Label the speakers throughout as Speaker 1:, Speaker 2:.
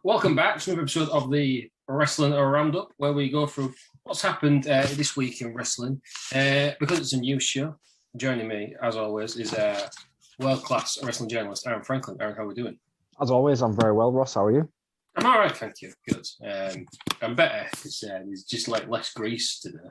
Speaker 1: Welcome back to another episode of the Wrestling Aro Roundup, where we go through what's happened this week in wrestling. Because it's a news show, joining me, as always, is world-class wrestling journalist Aaron Franklin. Aaron, how are we doing?
Speaker 2: As always, I'm very well, Ross. How are you?
Speaker 1: I'm all right, thank you. Good. I'm better because there's just like less grease today.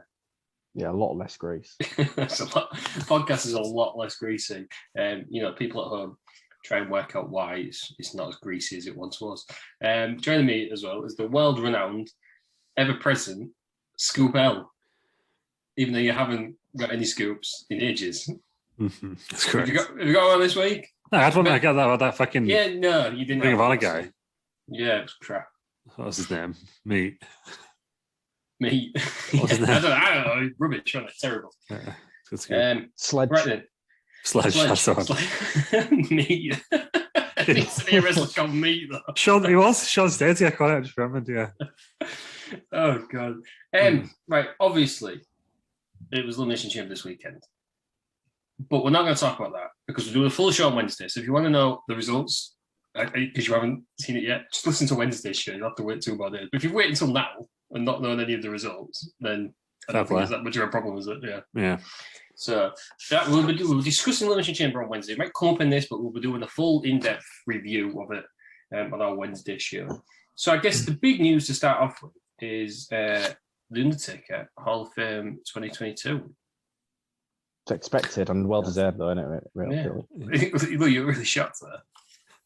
Speaker 2: Yeah, a lot less grease.
Speaker 1: Podcast is a lot less greasy. People at home try and work out why it's not as greasy as it once was. Joining me as well is the world-renowned, ever-present Scoop L. Even though you haven't got any scoops in ages.
Speaker 2: Mm-hmm. That's correct.
Speaker 1: Have you got one this week?
Speaker 2: No, I had one. I got that fucking.
Speaker 1: Yeah, no, you didn't.
Speaker 2: Ring of Honor guy.
Speaker 1: Yeah, it was crap.
Speaker 2: What was his name? Meat.
Speaker 1: Meat.
Speaker 2: What's his name?
Speaker 1: I don't know. Rubbish, wasn't it? Terrible.
Speaker 2: Yeah, it's good.
Speaker 1: Sledge. Right then.
Speaker 2: Sledge.
Speaker 1: Meat. I think it's a wrestler called Meat, though.
Speaker 2: Sean Stacey, I can't just remember, yeah.
Speaker 1: Oh, God. Right, obviously, it was Elimination Chamber this weekend. But we're not going to talk about that because we're doing a full show on Wednesday. So if you want to know the results, because you haven't seen it yet, just listen to Wednesday's show. You'll have to wait 2 more days. But if you wait until now and not known any of the results, then I don't think it's that much of a problem, is it? Yeah. So we'll be discussing Elimination Chamber on Wednesday. It might come up in this, but we'll be doing a full in-depth review of it on our Wednesday show. So I guess the big news to start off with is The Undertaker Hall of Fame 2022.
Speaker 2: It's expected and well deserved, though, isn't it? Really,
Speaker 1: yeah. Well, you're really shocked there.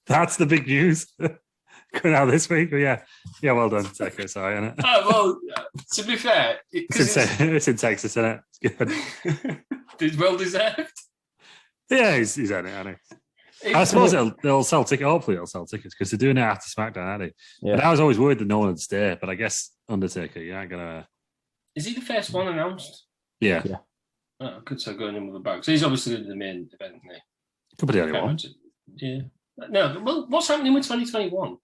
Speaker 2: That's the big news going out this week. But yeah, well done, Taker. Sorry, isn't it?
Speaker 1: Well, to be fair,
Speaker 2: it's in Texas, isn't it? It's good.
Speaker 1: It's well deserved.
Speaker 2: Yeah, he's in it, hasn't he? I suppose they'll sell tickets. Hopefully, they'll sell tickets because they're doing it after SmackDown, aren't they? Yeah. But I was always worried that no one would stay. But I guess Undertaker, you aren't gonna.
Speaker 1: Is he the first one announced?
Speaker 2: Yeah.
Speaker 1: Oh, good. So going in with a bag. So he's obviously in the main event, isn't he?
Speaker 2: Could be the only one.
Speaker 1: Yeah. No. Well, what's happening with 2021?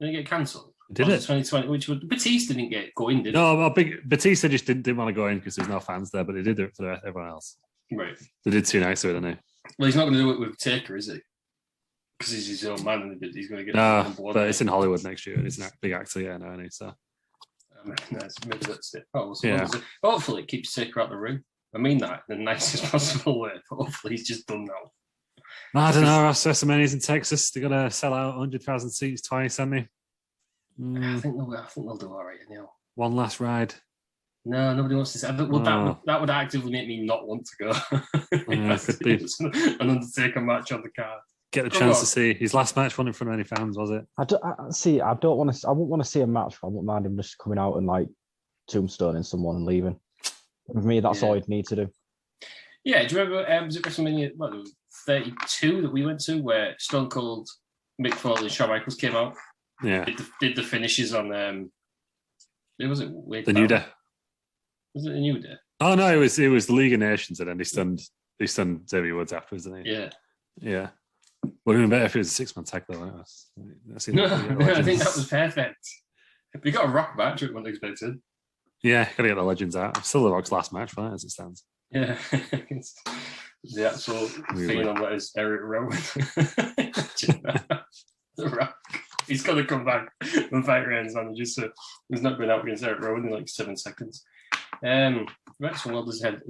Speaker 1: Did it get cancelled?
Speaker 2: Did it?
Speaker 1: 2020, which Batista didn't go in, did it?
Speaker 2: No, Batista just didn't want to go in because there's no fans there, but they did it for everyone else.
Speaker 1: Right.
Speaker 2: They did too nice with it, didn't they?
Speaker 1: Well, he's not going to do it with Taker, is he? Because he's his own man and he's going to get.
Speaker 2: No, but it's in Hollywood next year and he's a big actor, now, isn't he? So.
Speaker 1: Maybe that's it. Hopefully, it keeps Taker out the ring. I mean that in the nicest possible way. But hopefully, he's just done now.
Speaker 2: I don't know. WrestleMania's in Texas. They're going to sell out 100,000 seats twice, haven't they?
Speaker 1: I think they'll do all right now.
Speaker 2: One last ride.
Speaker 1: No, nobody wants to say. That would actively make me not want to go.
Speaker 2: Yeah, could be
Speaker 1: an Undertaker match on the card.
Speaker 2: Get the chance to see his last match. Wasn't in front of any fans, was it? I wouldn't want to see a match. I wouldn't mind him just coming out and like tombstoning someone and leaving. For me, that's all you'd need to do.
Speaker 1: Yeah, do you remember? Was it WrestleMania 32 that we went to, where Stone Cold, Mick Foley, and Shawn Michaels came out?
Speaker 2: Yeah,
Speaker 1: did the finishes on was it
Speaker 2: the New Day?
Speaker 1: Was it the New Day?
Speaker 2: Oh no, it was the League of Nations, and then he stunned Xavier Woods afterwards, didn't he? Yeah. Would have been better if it was a 6-man tag though.
Speaker 1: No, I think that was perfect. We got a Rock match, it wasn't expected.
Speaker 2: Yeah, gotta get the legends out. Still the Rock's last match, right, as it stands.
Speaker 1: Yeah. The actual thing on that is Eric Rowan. The Rock. He's got to come back when fight ends on. He's not going out against Eric Rowan in like 7 seconds. Right, so well does head.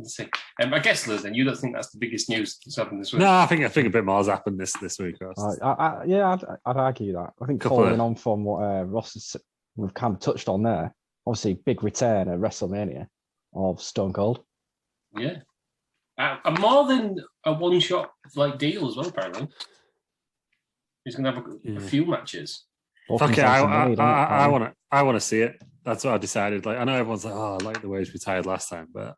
Speaker 1: I guess, Liz, then you don't think that's the biggest news that's happened this week?
Speaker 2: No, I think a bit more has happened this week.
Speaker 3: I'd argue that. I think following on from what Ross we've kind of touched on there, obviously big return at WrestleMania of Stone Cold.
Speaker 1: Yeah, more than a one-shot deal as well. Apparently, he's going to have a few matches.
Speaker 2: Okay, I want to see it. That's what I decided. I know everyone's like, "Oh, I like the way he's retired last time," but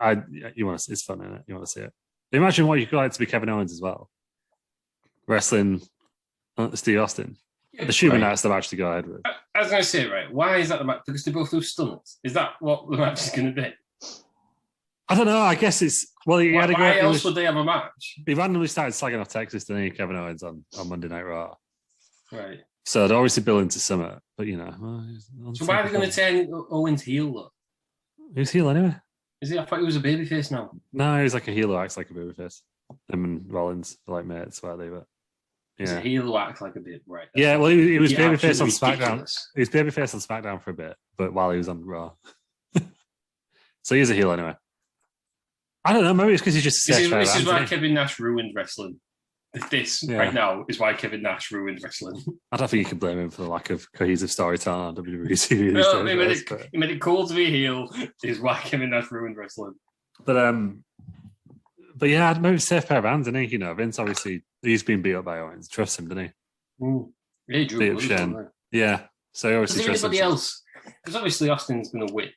Speaker 2: you want to. It's fun, isn't it? You want to see it. Imagine what you could like to be Kevin Owens as well, wrestling Steve Austin. Yeah, assuming that's the match to go ahead with.
Speaker 1: I was going to say, right? Why is that the match? Because they both do stunners. Is that what the match is going to be?
Speaker 2: I don't know. I guess it's
Speaker 1: why else would they have a match?
Speaker 2: He randomly started slagging off Texas, didn't he, Kevin Owens on Monday Night Raw?
Speaker 1: Right.
Speaker 2: So they're obviously building to summer, but
Speaker 1: so why are they going to turn Owens heel though?
Speaker 2: Who's heel anyway?
Speaker 1: Is he? I thought he was a babyface now.
Speaker 2: No, he's like a heel who acts like a babyface. Him and Rollins are like mates, were they? But
Speaker 1: He's a heel who acts like a bit right.
Speaker 2: Yeah, well, he was babyface on SmackDown. He was babyface on SmackDown for a bit, but while he was on Raw. So he's a heel anyway. I don't know. Maybe it's because he's just.
Speaker 1: This is why Kevin Nash ruined wrestling. Right now is why Kevin Nash ruined wrestling.
Speaker 2: I don't think you can blame him for the lack of cohesive storytelling on WWE TV.
Speaker 1: No, he made it cool to be a heel. Is why Kevin Nash ruined wrestling.
Speaker 2: But yeah, maybe a safe pair of hands, isn't he? You know, Vince obviously he's been beat up by Owens. Trust him, didn't
Speaker 1: he? Yeah, he drew
Speaker 2: beat up Shane. Yeah, so he obviously trusts
Speaker 1: anybody else. Because obviously Austin's going to win.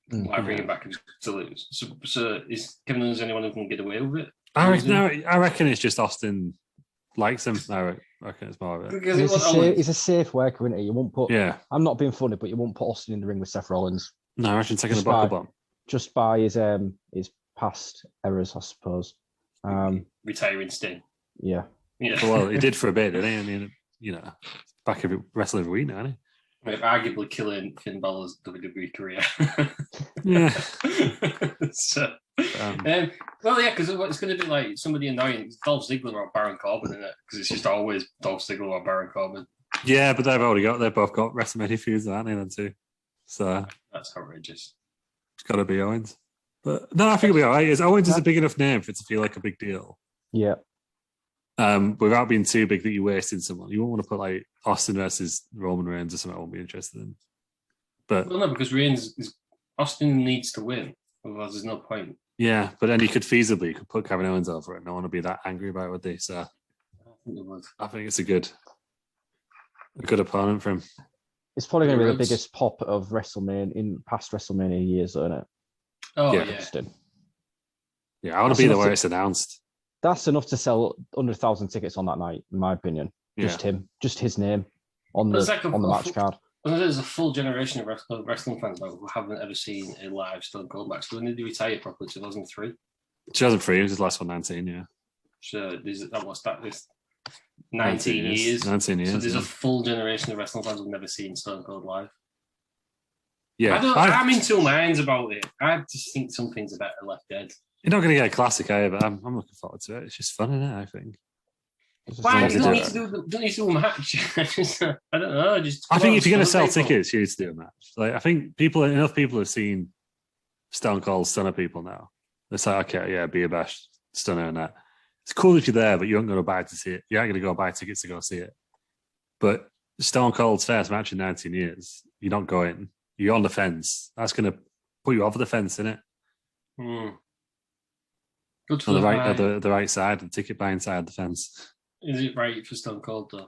Speaker 1: Why bring him back to lose? So is Kevin Owens anyone who can get away with it?
Speaker 2: I reckon it's just Austin likes him. I reckon it's more of it.
Speaker 3: Because he's a safe worker, isn't he? You won't put. Yeah. I'm not being funny, but you won't put Austin in the ring with Seth Rollins.
Speaker 2: No, I reckon taking the buckle bomb.
Speaker 3: Just by his past errors, I suppose.
Speaker 1: Retiring Sting.
Speaker 3: Yeah.
Speaker 2: Well, he did for a bit, didn't he? I mean, you know, back wrestling every week now, isn't he?
Speaker 1: Arguably killing Finn Balor's WWE career.
Speaker 2: Yeah.
Speaker 1: So, well, yeah, because it's going to be like somebody annoying. It's Dolph Ziggler or Baron Corbin, isn't it? Because it's just always Dolph Ziggler or Baron Corbin.
Speaker 2: Yeah, but they've both got WrestleMania feuds, haven't they, then too? So
Speaker 1: that's outrageous.
Speaker 2: It's got to be Owens. But no, I think it'll be all right. Owens is a big enough name for it to feel like a big deal.
Speaker 3: Yeah.
Speaker 2: Without being too big that you're wasting someone. You won't want to put like Austin versus Roman Reigns or something I won't be interested in. But
Speaker 1: well, no, because Austin needs to win. Otherwise, there's no point.
Speaker 2: Yeah, but then you could put Kevin Owens over it. No one would be that angry about it, would they? So I think it's a good opponent for him.
Speaker 3: It's probably going to be the biggest pop of WrestleMania in past WrestleMania years, isn't it?
Speaker 1: Oh, yeah.
Speaker 2: Yeah, I want to be there where it's announced.
Speaker 3: That's enough to sell 100,000 tickets on that night, in my opinion. Just him, just his name on the match card.
Speaker 1: There's a full generation of wrestling fans now who haven't ever seen a live Stone Cold match. So when did he retire properly? 2003?
Speaker 2: 2003 was his last one, 19, yeah.
Speaker 1: So this 19 years.
Speaker 2: 19 years.
Speaker 1: So there's a full generation of wrestling fans who've never seen Stone Cold live.
Speaker 2: Yeah.
Speaker 1: I'm in two minds about it. I just think some things are better left dead.
Speaker 2: You're not going to get a classic, but I'm looking forward to it. It's just fun, isn't it? I think.
Speaker 1: Why don't need to do a match? I don't know.
Speaker 2: I think if you're going to sell tickets, you need to do a match. Like I think enough people have seen Stone Cold Stunner people now. It's like, okay, yeah, be a best Stunner and that. It's cool if you're there, but you aren't going to buy to see it. You aren't going to go buy tickets to go see it. But Stone Cold's first match in 19 years, you're not going. You're on the fence. That's going to put you over the fence, isn't it?
Speaker 1: Good for
Speaker 2: on the right side, the ticket buying side of the fence.
Speaker 1: Is it right for Stone Cold though?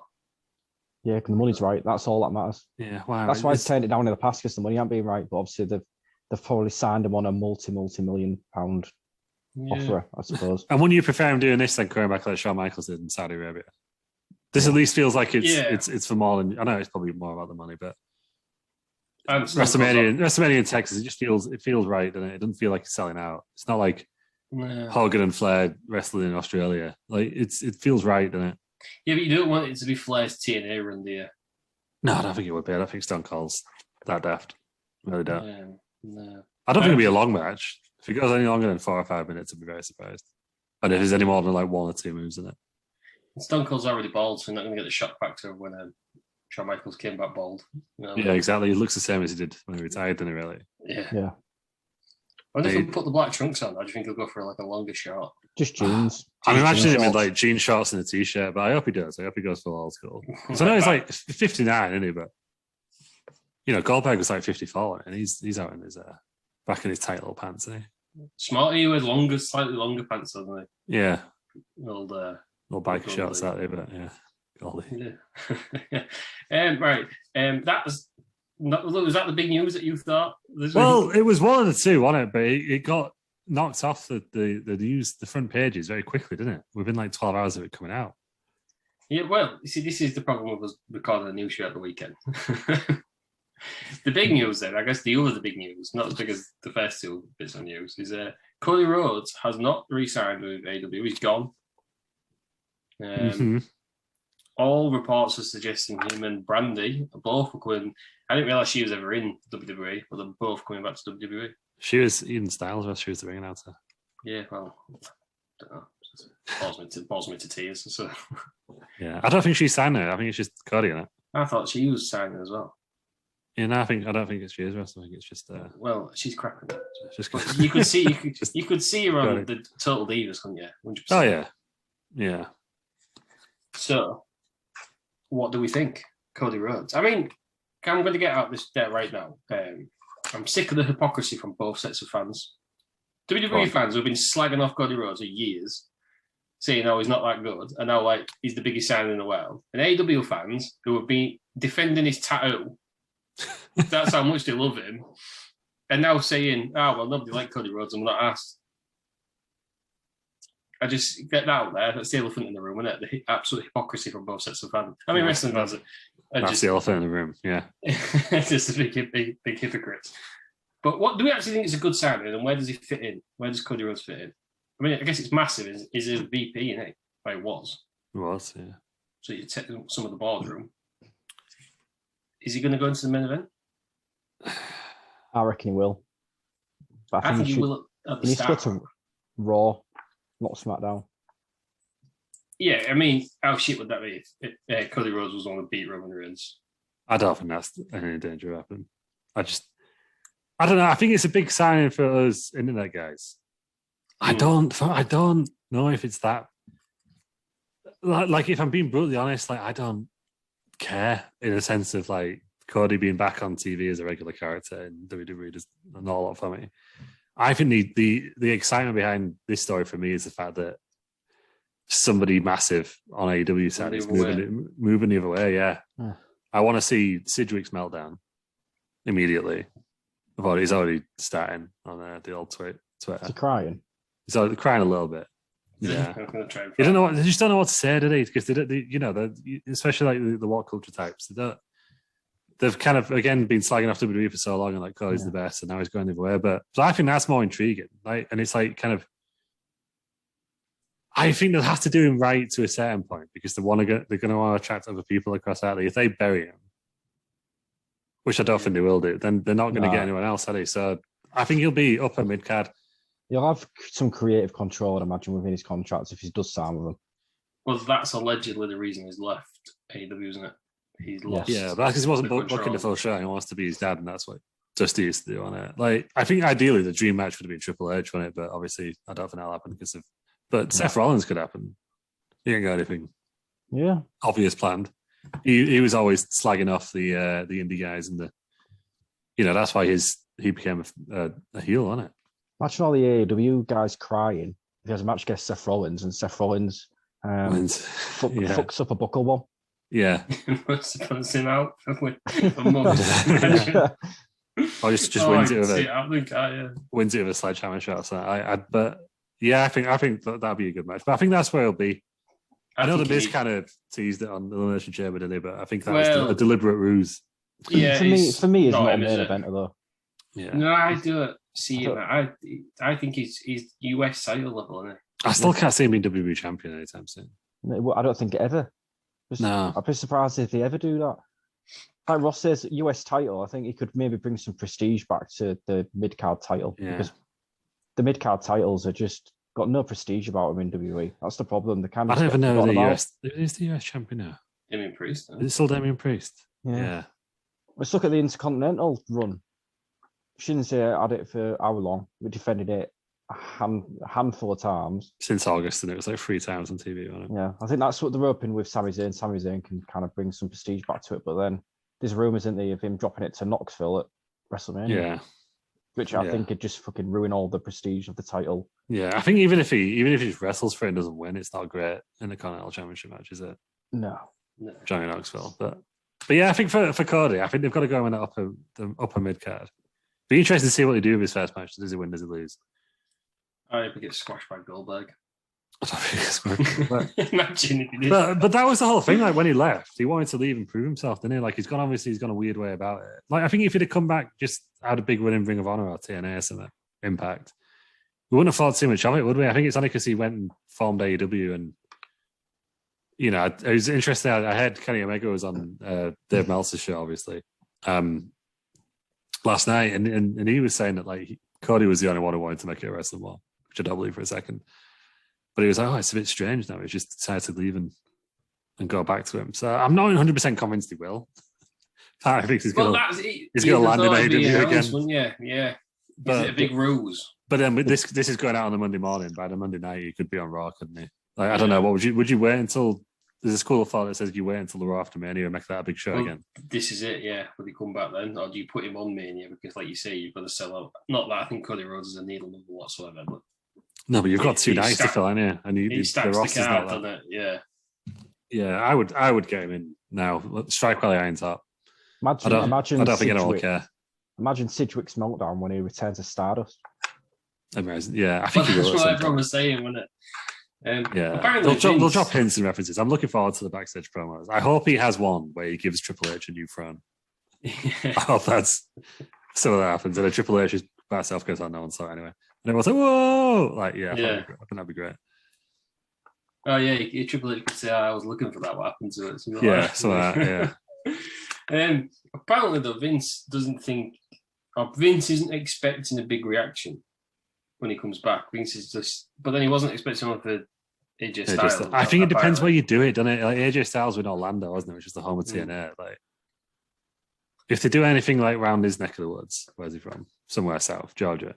Speaker 3: Yeah, the money's right. That's all that matters.
Speaker 2: Yeah, wow.
Speaker 3: That's why he's turned it down in the past because the money ain't being right. But obviously they've probably signed him on a multi-million-pound offer, I suppose.
Speaker 2: And wouldn't you prefer him doing this than going back like Shawn Michaels did in Saudi Arabia? This at least feels like it's for more than I know. It's probably more about the money, but WrestleMania in Texas, it feels right, doesn't it? It doesn't feel like it's selling out. It's not like Hogan and Flair wrestling in Australia. Like it feels right, doesn't it?
Speaker 1: Yeah, but you don't want it to be Flair's TNA run, do you?
Speaker 2: No, I don't think it would be. I don't think Stone Cold's that daft. I really don't.
Speaker 1: No.
Speaker 2: I don't think it'll be a long match. If it goes any longer than 4 or 5 minutes, I'd be very surprised. And if there's any more than like 1 or 2 moves in it.
Speaker 1: Stone Cold's already bald, so you're not going to get the shock factor when Shawn Michaels came back bald. You know? Yeah,
Speaker 2: exactly. He looks the same as he did when he retired, didn't he, really?
Speaker 1: Yeah. I wonder if he'll put the black trunks on. I do think he'll go for like a longer short.
Speaker 3: Just jeans.
Speaker 2: I'm imagining him in like jean shorts and a t-shirt, but I hope he does. I hope he goes full old school. So I know he's like 59, isn't he? But you know, Goldberg was like 54, and he's out in his back in his tight little pants, isn't he?
Speaker 1: Smart, he wears slightly longer pants, doesn't he?
Speaker 2: Yeah.
Speaker 1: Little
Speaker 2: biker shorts out there, but yeah.
Speaker 1: Goldie. Yeah. Right. Was that the big news that you thought?
Speaker 2: Well, it was one of the two, wasn't it? But it got knocked off the news, the front pages very quickly, didn't it? Within like 12 hours of it coming out.
Speaker 1: Yeah, well, you see, this is the problem with us recording a news show at the weekend. The big news then, I guess the big news, not as big as the first two bits of news, is Cody Rhodes has not re-signed with AEW. He's gone. All reports are suggesting him and Brandy are both going. I didn't realise she was ever in WWE, but they're both coming back to WWE.
Speaker 2: She was Eden Styles, she was the ring announcer.
Speaker 1: Yeah, well, I don't know. balls me to tears. So
Speaker 2: yeah, I don't think she's signing it. I think it's just Cody in it.
Speaker 1: I thought she was signing as well.
Speaker 2: Yeah, no, I don't think she is wrestling. I think it's just.
Speaker 1: Well, she's crapping it.
Speaker 2: Just
Speaker 1: you could see her on the Total Divas, couldn't you? 100%.
Speaker 2: Oh yeah.
Speaker 1: So, what do we think, Cody Rhodes? I mean, I'm going to get out this there right now. I'm sick of the hypocrisy from both sets of fans. WWE fans who've been slagging off Cody Rhodes for years, saying, "Oh, he's not that good," and now like he's the biggest signing in the world. And AEW fans who have been defending his tattoo. That's how much they love him. And now saying, well, nobody liked Cody Rhodes and we're not asked. I just get that out there. That's the elephant in the room, isn't it? The absolute hypocrisy from both sets of fans. I mean, wrestling fans are
Speaker 2: that's just the elephant in the room, yeah.
Speaker 1: It's just a big hypocrites. But what do we actually think is a good signing and where does he fit in? Where does Cody Rhodes fit in? I mean, I guess it's massive. Is a VP, isn't it? Well, it was.
Speaker 2: It was, yeah.
Speaker 1: So you take some of the boardroom. Is he going to go into the main event?
Speaker 3: I reckon he will.
Speaker 1: But I think he will at the
Speaker 3: start. He needs to go to Raw, not SmackDown.
Speaker 1: Yeah, I mean, how shit would that be if Cody Rhodes was on to beat Roman Reigns?
Speaker 2: I don't think that's any danger of happening. I don't know. I think it's a big signing for us internet guys. I don't know if it's that. Like, if I'm being brutally honest, like I don't care in a sense of like Cody being back on TV as a regular character in WWE does not a lot for me. I think the excitement behind this story for me is the fact that somebody massive on AEW side is moving the other way. Yeah. I want to see Sidgwick's meltdown immediately. He's already starting on the old Twitter.
Speaker 3: Is he crying?
Speaker 2: He's crying a little bit. Yeah, you don't know. They just don't know what to say, do they? Because especially like the what culture types. They've kind of again been slagging off WWE for so long, and like Cody's the best, and now he's going the other way. But so I think that's more intriguing. Like, and it's like kind of. I think they'll have to do him right to a certain point because they're going to want to attract other people across that. If they bury him, which I don't think they will do, then they're not going to get anyone else, are they? So I think he'll be upper mid card.
Speaker 3: He'll have some creative control, I'd imagine, within his contracts if he does sign with them.
Speaker 1: Well, that's allegedly the reason he's left AEW, isn't it? He's lost.
Speaker 2: Yeah, but because he wasn't booking the full show, he wants to be his dad, and that's what Dusty used to do on it. Like, I think ideally the dream match would have been Triple H on it, but obviously I don't think that'll happen because of. But Seth Rollins could happen. He ain't got anything.
Speaker 3: Yeah,
Speaker 2: obvious planned. He was always slagging off the indie guys and that's why he became a heel on it.
Speaker 3: Imagine all the AEW guys crying if he has a match against Seth Rollins and Seth Rollins fucks up a buckle one.
Speaker 2: Yeah.
Speaker 1: Puts him out for
Speaker 2: or just wins it with wins it with a sledgehammer shot. So I think that'd be a good match. But I think that's where it'll be. I know the Miz kind of teased it on the Elimination Chamber, didn't they? But I think that was a deliberate ruse.
Speaker 3: Yeah, for me, it's not a main event though.
Speaker 1: Yeah. No, I do see him. I think he's US title level, isn't he?
Speaker 2: I still can't see him being WWE champion anytime soon.
Speaker 3: I don't think ever.
Speaker 2: No.
Speaker 3: I'd be surprised if they ever do that. Like Ross says, US title, I think he could maybe bring some prestige back to the mid-card title.
Speaker 2: Yeah.
Speaker 3: Because the mid-card titles are just got no prestige about them in WWE. That's the problem. I
Speaker 2: don't even know the US. Is the US champion now?
Speaker 1: Damien Priest.
Speaker 2: Is it still Damien Priest? Yeah.
Speaker 3: Let's look at the Intercontinental run. Shinsuke had it for how long? We defended it a handful of times.
Speaker 2: Since August, and it was like 3 times on TV, wasn't it?
Speaker 3: Yeah, I think that's what they're hoping with Sami Zayn. Sami Zayn can kind of bring some prestige back to it, but then there's rumours, isn't there, of him dropping it to Knoxville at WrestleMania.
Speaker 2: Yeah.
Speaker 3: Which I think could just fucking ruin all the prestige of the title.
Speaker 2: Yeah, I think even if he just wrestles for it and doesn't win, it's not great in the Continental Championship match, is it?
Speaker 3: No.
Speaker 2: Johnny Knoxville. But yeah, I think for Cody, I think they've got to go in the upper mid card. Be interested to see what they do with his first match. Does he win? Does he lose?
Speaker 1: I hope he gets squashed by Goldberg.
Speaker 2: I don't think it's squashed.
Speaker 1: Imagine if he did.
Speaker 2: But that was the whole thing. Like when he left, he wanted to leave and prove himself, didn't he? Like he's gone a weird way about it. Like I think if he'd have come back, just had a big win in Ring of Honor or TNA or something, Impact, we wouldn't have thought too much of it, would we? I think it's only because he went and formed AEW, and it was interesting. I heard Kenny Omega was on Dave Meltzer's show, obviously, last night, and he was saying that like Cody was the only one who wanted to make it a wrestling war, which I don't believe for a second. But he was like, oh, it's a bit strange now. He just decided to leave and go back to him. So I'm not 100% convinced he will. I think he's going to land in AEW again.
Speaker 1: Yeah. Is it a big ruse?
Speaker 2: But then this is going out on the Monday morning. By the Monday night, he could be on Raw, couldn't he? Like, I don't know. What would you wait until? There's a school of thought that says you wait until the Raw after Mania and make that a big show again.
Speaker 1: This is it, yeah. Would he come back then, or do you put him on Mania? Because, like you say, you've got to sell out. Not that I think Cody Rhodes is a needle mover whatsoever, but
Speaker 2: no, but you've got 2 nights to fill, haven't you? And
Speaker 1: he stacks the card, doesn't it? Yeah.
Speaker 2: Yeah, I would get him in now. Strike while the iron's hot.
Speaker 3: Imagine
Speaker 2: I don't think anyone will care.
Speaker 3: Imagine Sidgwick's meltdown when he returns to Stardust.
Speaker 2: Amazing. Yeah, I think
Speaker 1: that's what everyone was saying, wasn't it?
Speaker 2: Yeah, apparently they'll drop hints and references. I'm looking forward to the backstage promos. I hope he has one where he gives Triple H a new throne. I hope that's some of that happens. And a Triple H by herself goes on, no one saw it anyway. And everyone's like, whoa! Like, I think that'd be great.
Speaker 1: Oh yeah, Triple H could say, I was looking for that. What happened to it?
Speaker 2: Something like that. Yeah.
Speaker 1: Apparently, though, Vince isn't expecting a big reaction when he comes back. Vince is just, but then he wasn't expecting one for AJ Styles.
Speaker 2: I think it depends where you do it, doesn't it? Like AJ Styles in Orlando, wasn't it? Which is the home of TNA. Like, if they do anything like round his neck of the woods, where's he from? Somewhere south, Georgia.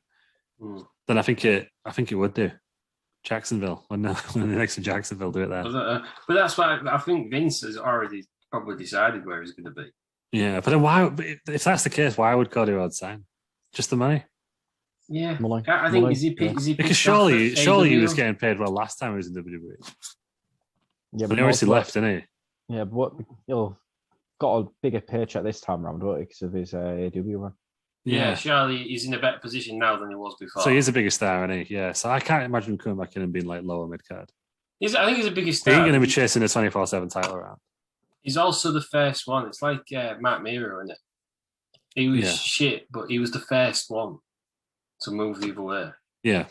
Speaker 2: Then I think it would do. Jacksonville. When the next in Jacksonville, do it there.
Speaker 1: But that's why I think Vince has already probably decided where he's going to be.
Speaker 2: Yeah, but then why? If that's the case, why would Cody Rhodes sign? Just the money?
Speaker 1: Yeah, I think is he
Speaker 2: because surely he was getting paid well last time he was in WWE. Yeah, but he obviously left, didn't
Speaker 3: he? Yeah, but he'll got a bigger paycheck this time round, won't he? Because of his AEW run.
Speaker 1: Yeah, surely he's in a better position now than he was before.
Speaker 2: So he is a bigger star, isn't he? Yeah. So I can't imagine him coming back in and being like lower mid card.
Speaker 1: I think he's a bigger star.
Speaker 2: He ain't going to be chasing a 24/7 title around.
Speaker 1: He's also the first one. It's like Matt Miro, isn't it? He was shit, but he was the first one to move the other way.
Speaker 2: Yeah.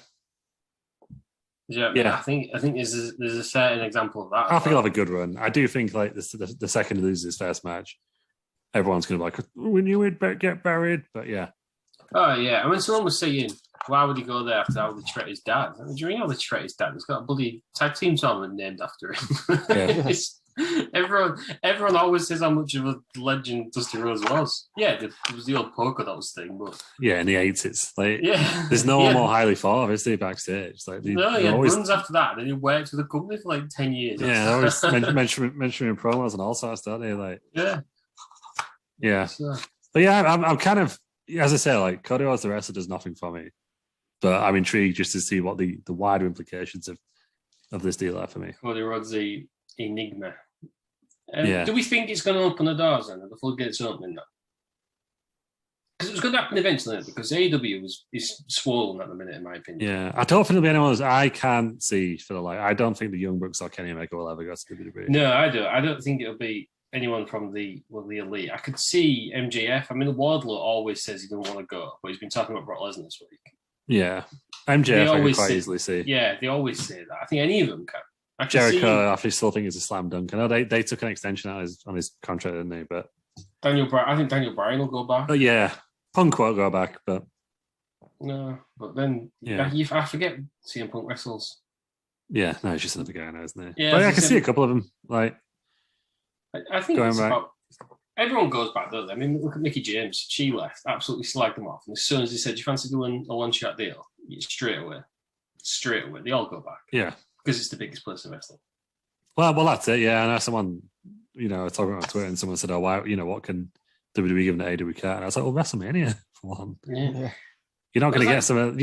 Speaker 1: Yeah. I think there's a certain example of that.
Speaker 2: I think he'll have a good run. I do think like the second he loses his first match, everyone's going to be like, we knew he'd get buried, but yeah.
Speaker 1: Oh, yeah. I mean, someone was saying, why would he go there after how they treat his dad? I mean, do you know how they treat his dad? He's got a bloody tag team tournament named after him. Yeah. Everyone always says how much of a legend Dusty Rhodes was. Yeah, there was the old polka dots thing, but
Speaker 2: in the 80s, there's no one more highly thought of, is there, backstage? Like,
Speaker 1: always runs after that. Then he worked for the company for like 10 years.
Speaker 2: Yeah, they always mentioning promos and all sorts, don't they? Yeah. So. But I'm kind of, as I say, like Cody Rhodes the wrestler does nothing for me, but I'm intrigued just to see what the wider implications of this deal are for me.
Speaker 1: Cody Rhodes the enigma. Do we think it's going to open the doors then, or the floodgates opening now? Because it was going to happen eventually, because AEW is swollen at the minute, in my opinion.
Speaker 2: Yeah, I don't think there'll be anyone else. I can't see for the I don't think the Young Bucks or Kenny Omega will ever go to WWE.
Speaker 1: No, I don't. I don't think it'll be anyone from the elite. I could see MJF. I mean, Wardlow always says he doesn't want to go, but he's been talking about Brock Lesnar this week.
Speaker 2: Yeah, MJF I can quite easily see.
Speaker 1: Yeah, they always say that. I think any of them can.
Speaker 2: Jericho, I still think is a slam dunk. I know they took an extension on his contract, didn't they? But
Speaker 1: I think Daniel Bryan will go back.
Speaker 2: But yeah, Punk won't go back. But
Speaker 1: no, but then I forget CM Punk wrestles.
Speaker 2: Yeah, no, he's just another guy now, isn't he?
Speaker 1: Yeah,
Speaker 2: but I can see a couple of them. Like,
Speaker 1: I think it's about, everyone goes back, doesn't they? I mean, look at Mickey James. She left, absolutely slagged them off, and as soon as he said, "Do you fancy doing a one-shot deal?" Straight away, they all go back.
Speaker 2: Yeah.
Speaker 1: Because it's the biggest place in wrestling.
Speaker 2: Well, that's it. Yeah, I know someone, talking on Twitter, and someone said, "Oh, why? What can WWE give them to AEW can't?" And I was like, "Well, WrestleMania for one.
Speaker 1: Yeah.
Speaker 2: You're not going to get some.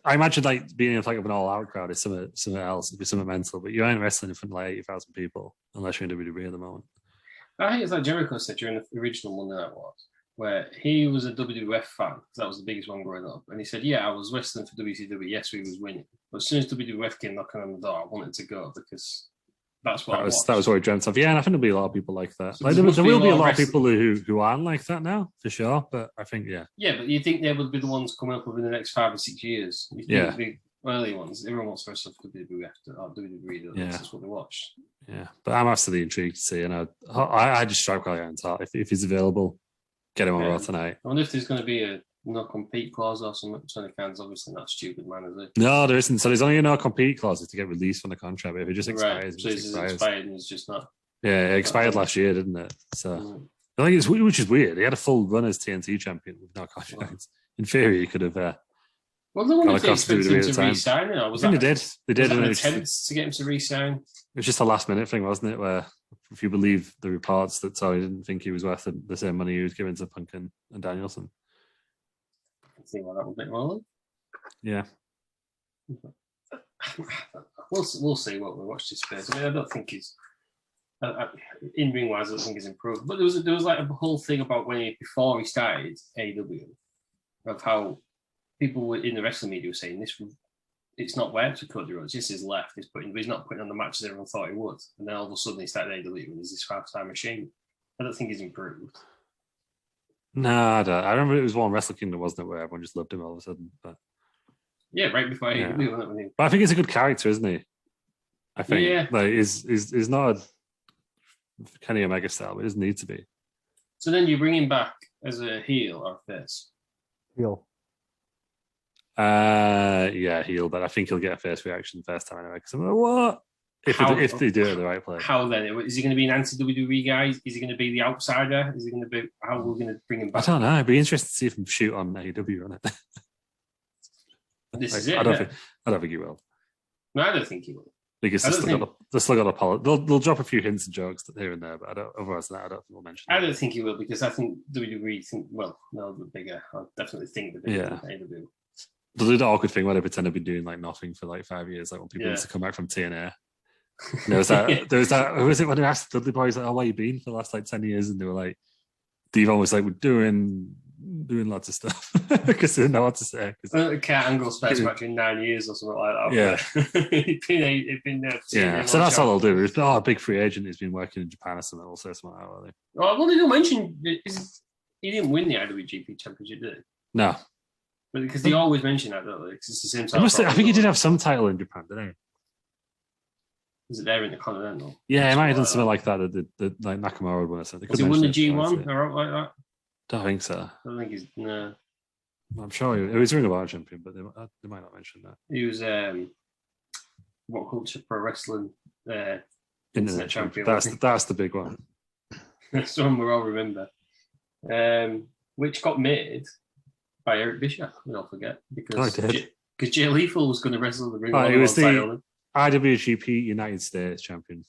Speaker 2: I imagine like being in like of an all-out crowd is something else. It'd be something mental, but you ain't wrestling in front of like 80,000 people unless you're in WWE at the moment.
Speaker 1: I think it's like Jericho said during the original Monday Night Wars, where he was a WWF fan, because that was the biggest one growing up. And he said, I was wrestling for WCW. Yes, we was winning. But as soon as WWF came knocking on the door, I wanted to go because that's what
Speaker 2: that was what he dreamt of. Yeah, and I think there'll be a lot of people like that. So there will be a lot of people who aren't like that now, for sure. But I think,
Speaker 1: Yeah, but you think they would be the ones coming up within the next 5 or 6 years? You think the early ones, everyone wants to wrestle for WWF or WWE. That's what they watch.
Speaker 2: Yeah, but I'm absolutely intrigued to see. And I just strike while the iron's hot. If he's available, get him on Raw tonight.
Speaker 1: I wonder if there's going to be no compete clause or something. Tony Khan's obviously not stupid, man, is he?
Speaker 2: No, there isn't. So there's only a no compete clause to get released from the contract. But if it just expires,
Speaker 1: so it's expired and it's just not.
Speaker 2: Yeah, it expired last year, didn't it? So I think which is weird. He had a full run as TNT champion with no contract. In theory, he could have.
Speaker 1: Well, the one who expected him to re-sign, I think
Speaker 2: they did. They did.
Speaker 1: An attempt to get him to re-sign. It
Speaker 2: was just a last-minute thing, wasn't it? Where, if you believe the reports, that Tony didn't think he was worth the same money he was given to Punk and Danielson.
Speaker 1: I can see why that would make more.
Speaker 2: Yeah.
Speaker 1: We'll see what we watch this space. I mean, I don't think he's in ring wise. I don't think he's improved. But there was like a whole thing about before he started AEW of how people were in the wrestling media were saying this. It's not worked for Cody Rhodes. This is left. He's not putting on the matches everyone thought he would. And then all of a sudden he started AEW and he's this 5-star machine. I don't think he's improved.
Speaker 2: No, I don't. I remember it was one Wrestle Kingdom, wasn't it, where everyone just loved him all of a sudden. But
Speaker 1: yeah, right before AEW.
Speaker 2: But I think he's a good character, isn't he? I think he's not a Kenny Omega style, but he doesn't need to be.
Speaker 1: So then you bring him back as a heel or face?
Speaker 3: Heel.
Speaker 2: Heel, but I think he'll get a face reaction the first time anyway. Because I'm like, what? If they do it the right place.
Speaker 1: How then? Is he going to be an anti-WWE guy? Is he going to be the outsider? Is he going to be? How are we going to bring him back?
Speaker 2: I don't know. It'd be interesting to see if him shoot on AEW on it.
Speaker 1: This is it.
Speaker 2: I don't think he will.
Speaker 1: No, I don't think he will.
Speaker 2: Because they'll still got a policy. They'll drop a few hints and jokes here and there, but otherwise than that, I don't think we'll mention
Speaker 1: I don't think he will because I think WWE think, well, no, the bigger. I definitely think the bigger AEW.
Speaker 2: They'll do the awkward thing where they pretend they've been doing like nothing for like 5 years, like when people used to come back from TNA. There was that. Who was it when they asked the Dudley Boys, like, "Oh, where you been for the last like 10 years?" And they were like, "Devon was like, we're doing lots of stuff because they didn't know what to say."
Speaker 1: Kurt Angle's first match in 9 years or something like that.
Speaker 2: Yeah,
Speaker 1: he'd been there.
Speaker 2: Yeah, so that's all they'll do. It's, a big free agent who's been working in Japan or something. We'll say something like that.
Speaker 1: Well, they don't mention he didn't win the IWGP Championship, did he?
Speaker 2: No,
Speaker 1: but because they always mention that, don't they? Because it's the same time.
Speaker 2: I think he did have some title in Japan, didn't he?
Speaker 1: Was it there in the Continental?
Speaker 2: Yeah, he might have done something like that. The like Nakamura won or something.
Speaker 1: Has he won the G1 or like that?
Speaker 2: Don't think so.
Speaker 1: I don't think he's no.
Speaker 2: I'm sure he was Ring of Honor champion, but they might not mention that.
Speaker 1: He was What Culture Pro Wrestling Internet champion.
Speaker 2: That's the big one.
Speaker 1: That's the one we all remember. Which got made by Eric Bischoff. We don't forget because Jay Lethal was going to wrestle the Ring of Honor title.
Speaker 2: IWGP United States champion.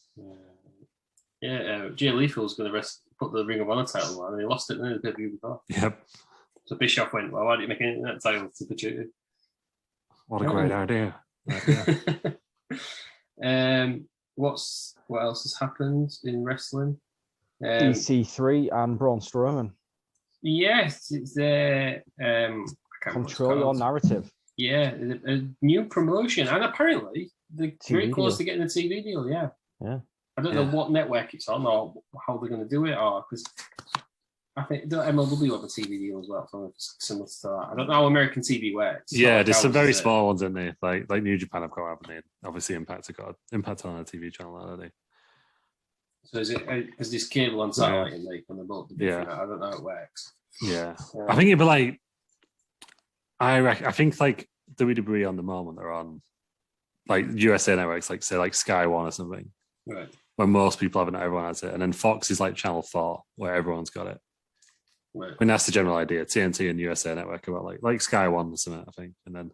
Speaker 1: Jay Lethal was going to put the Ring of Honor title on, and he lost it in the pay-per-view before.
Speaker 2: Yep.
Speaker 1: So Bischoff went, "Well, why don't you make an internet title opportunity?"
Speaker 2: What a great idea!
Speaker 1: What else has happened in wrestling?
Speaker 3: EC3 and Braun Strowman.
Speaker 1: Yes, it's there.
Speaker 3: Control Your Narrative.
Speaker 1: Yeah, a new promotion, and apparently they're very close to getting a TV deal. Yeah. I don't know what network it's on or how they're going to do it, or because I think MLW have a TV deal as well, so similar to that. I don't know how American TV works.
Speaker 2: Yeah, there's some very small ones in there, like New Japan have got, haven't they? Obviously, Impact have got Impact on a TV channel, haven't they?
Speaker 1: So is this cable on satellite in like when they're both different? I don't know how it works.
Speaker 2: Yeah, I think it'd be like. I think like WWE on the moment they're on like USA networks, like say like Sky One or something,
Speaker 1: right?
Speaker 2: Where most people have it, not everyone has it, and then Fox is like Channel 4, where everyone's got it.
Speaker 1: Right.
Speaker 2: I mean that's the general idea. TNT and USA network about like Sky One or something, I think, and then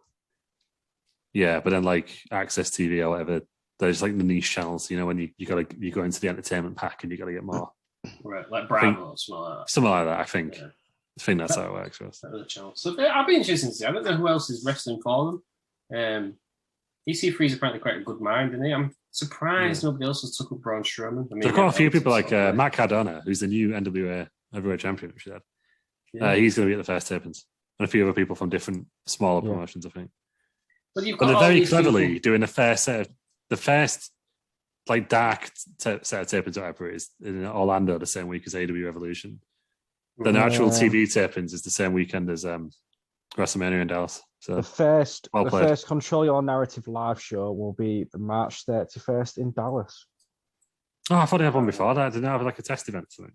Speaker 2: but then like Access TV or whatever, there's like the niche channels. You know, when you go into the entertainment pack and you got to get more.
Speaker 1: Right, like Bravo or something like that.
Speaker 2: Something like that, I think. Yeah. I think that's how it works for us.
Speaker 1: So I'll be interested to see. I don't know who else is wrestling for them. EC3 is apparently quite a good mind, isn't he? I'm surprised nobody else has took up Braun Strowman. I mean,
Speaker 2: there are quite a few people like Matt Cardona, who's the new NWA Heavyweight Champion, which he's going to be at the first tapings. And a few other people from different smaller promotions, I think. But they're very cleverly doing the first like dark set of tapings, whatever it is, in Orlando the same week as AEW Evolution. Then the actual TV tapings is the same weekend as WrestleMania in Dallas. So
Speaker 3: the first Control Your Narrative live show will be the March 31st in Dallas.
Speaker 2: Oh, I thought they had one before that. Didn't they have like a test event or something?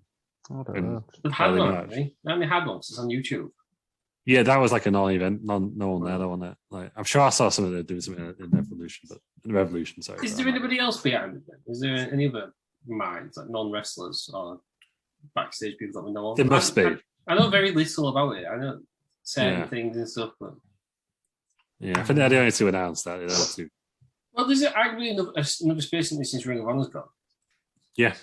Speaker 3: I don't know.
Speaker 1: They've had one, haven't they? They had one. It's on YouTube.
Speaker 2: Yeah, that was like a non-event. No one there, though, wasn't it? Like, I'm sure I saw some of them doing something in Revolution. Sorry.
Speaker 1: Is there anybody else behind it then? Is there any other minds, like non-wrestlers or backstage people that we know of?
Speaker 2: It must be.
Speaker 1: I know very little about it. I know certain things and stuff, but
Speaker 2: yeah, I think they're the only two announced that.
Speaker 1: Well, there's arguably another space in this since Ring of Honor's gone.
Speaker 2: Yeah.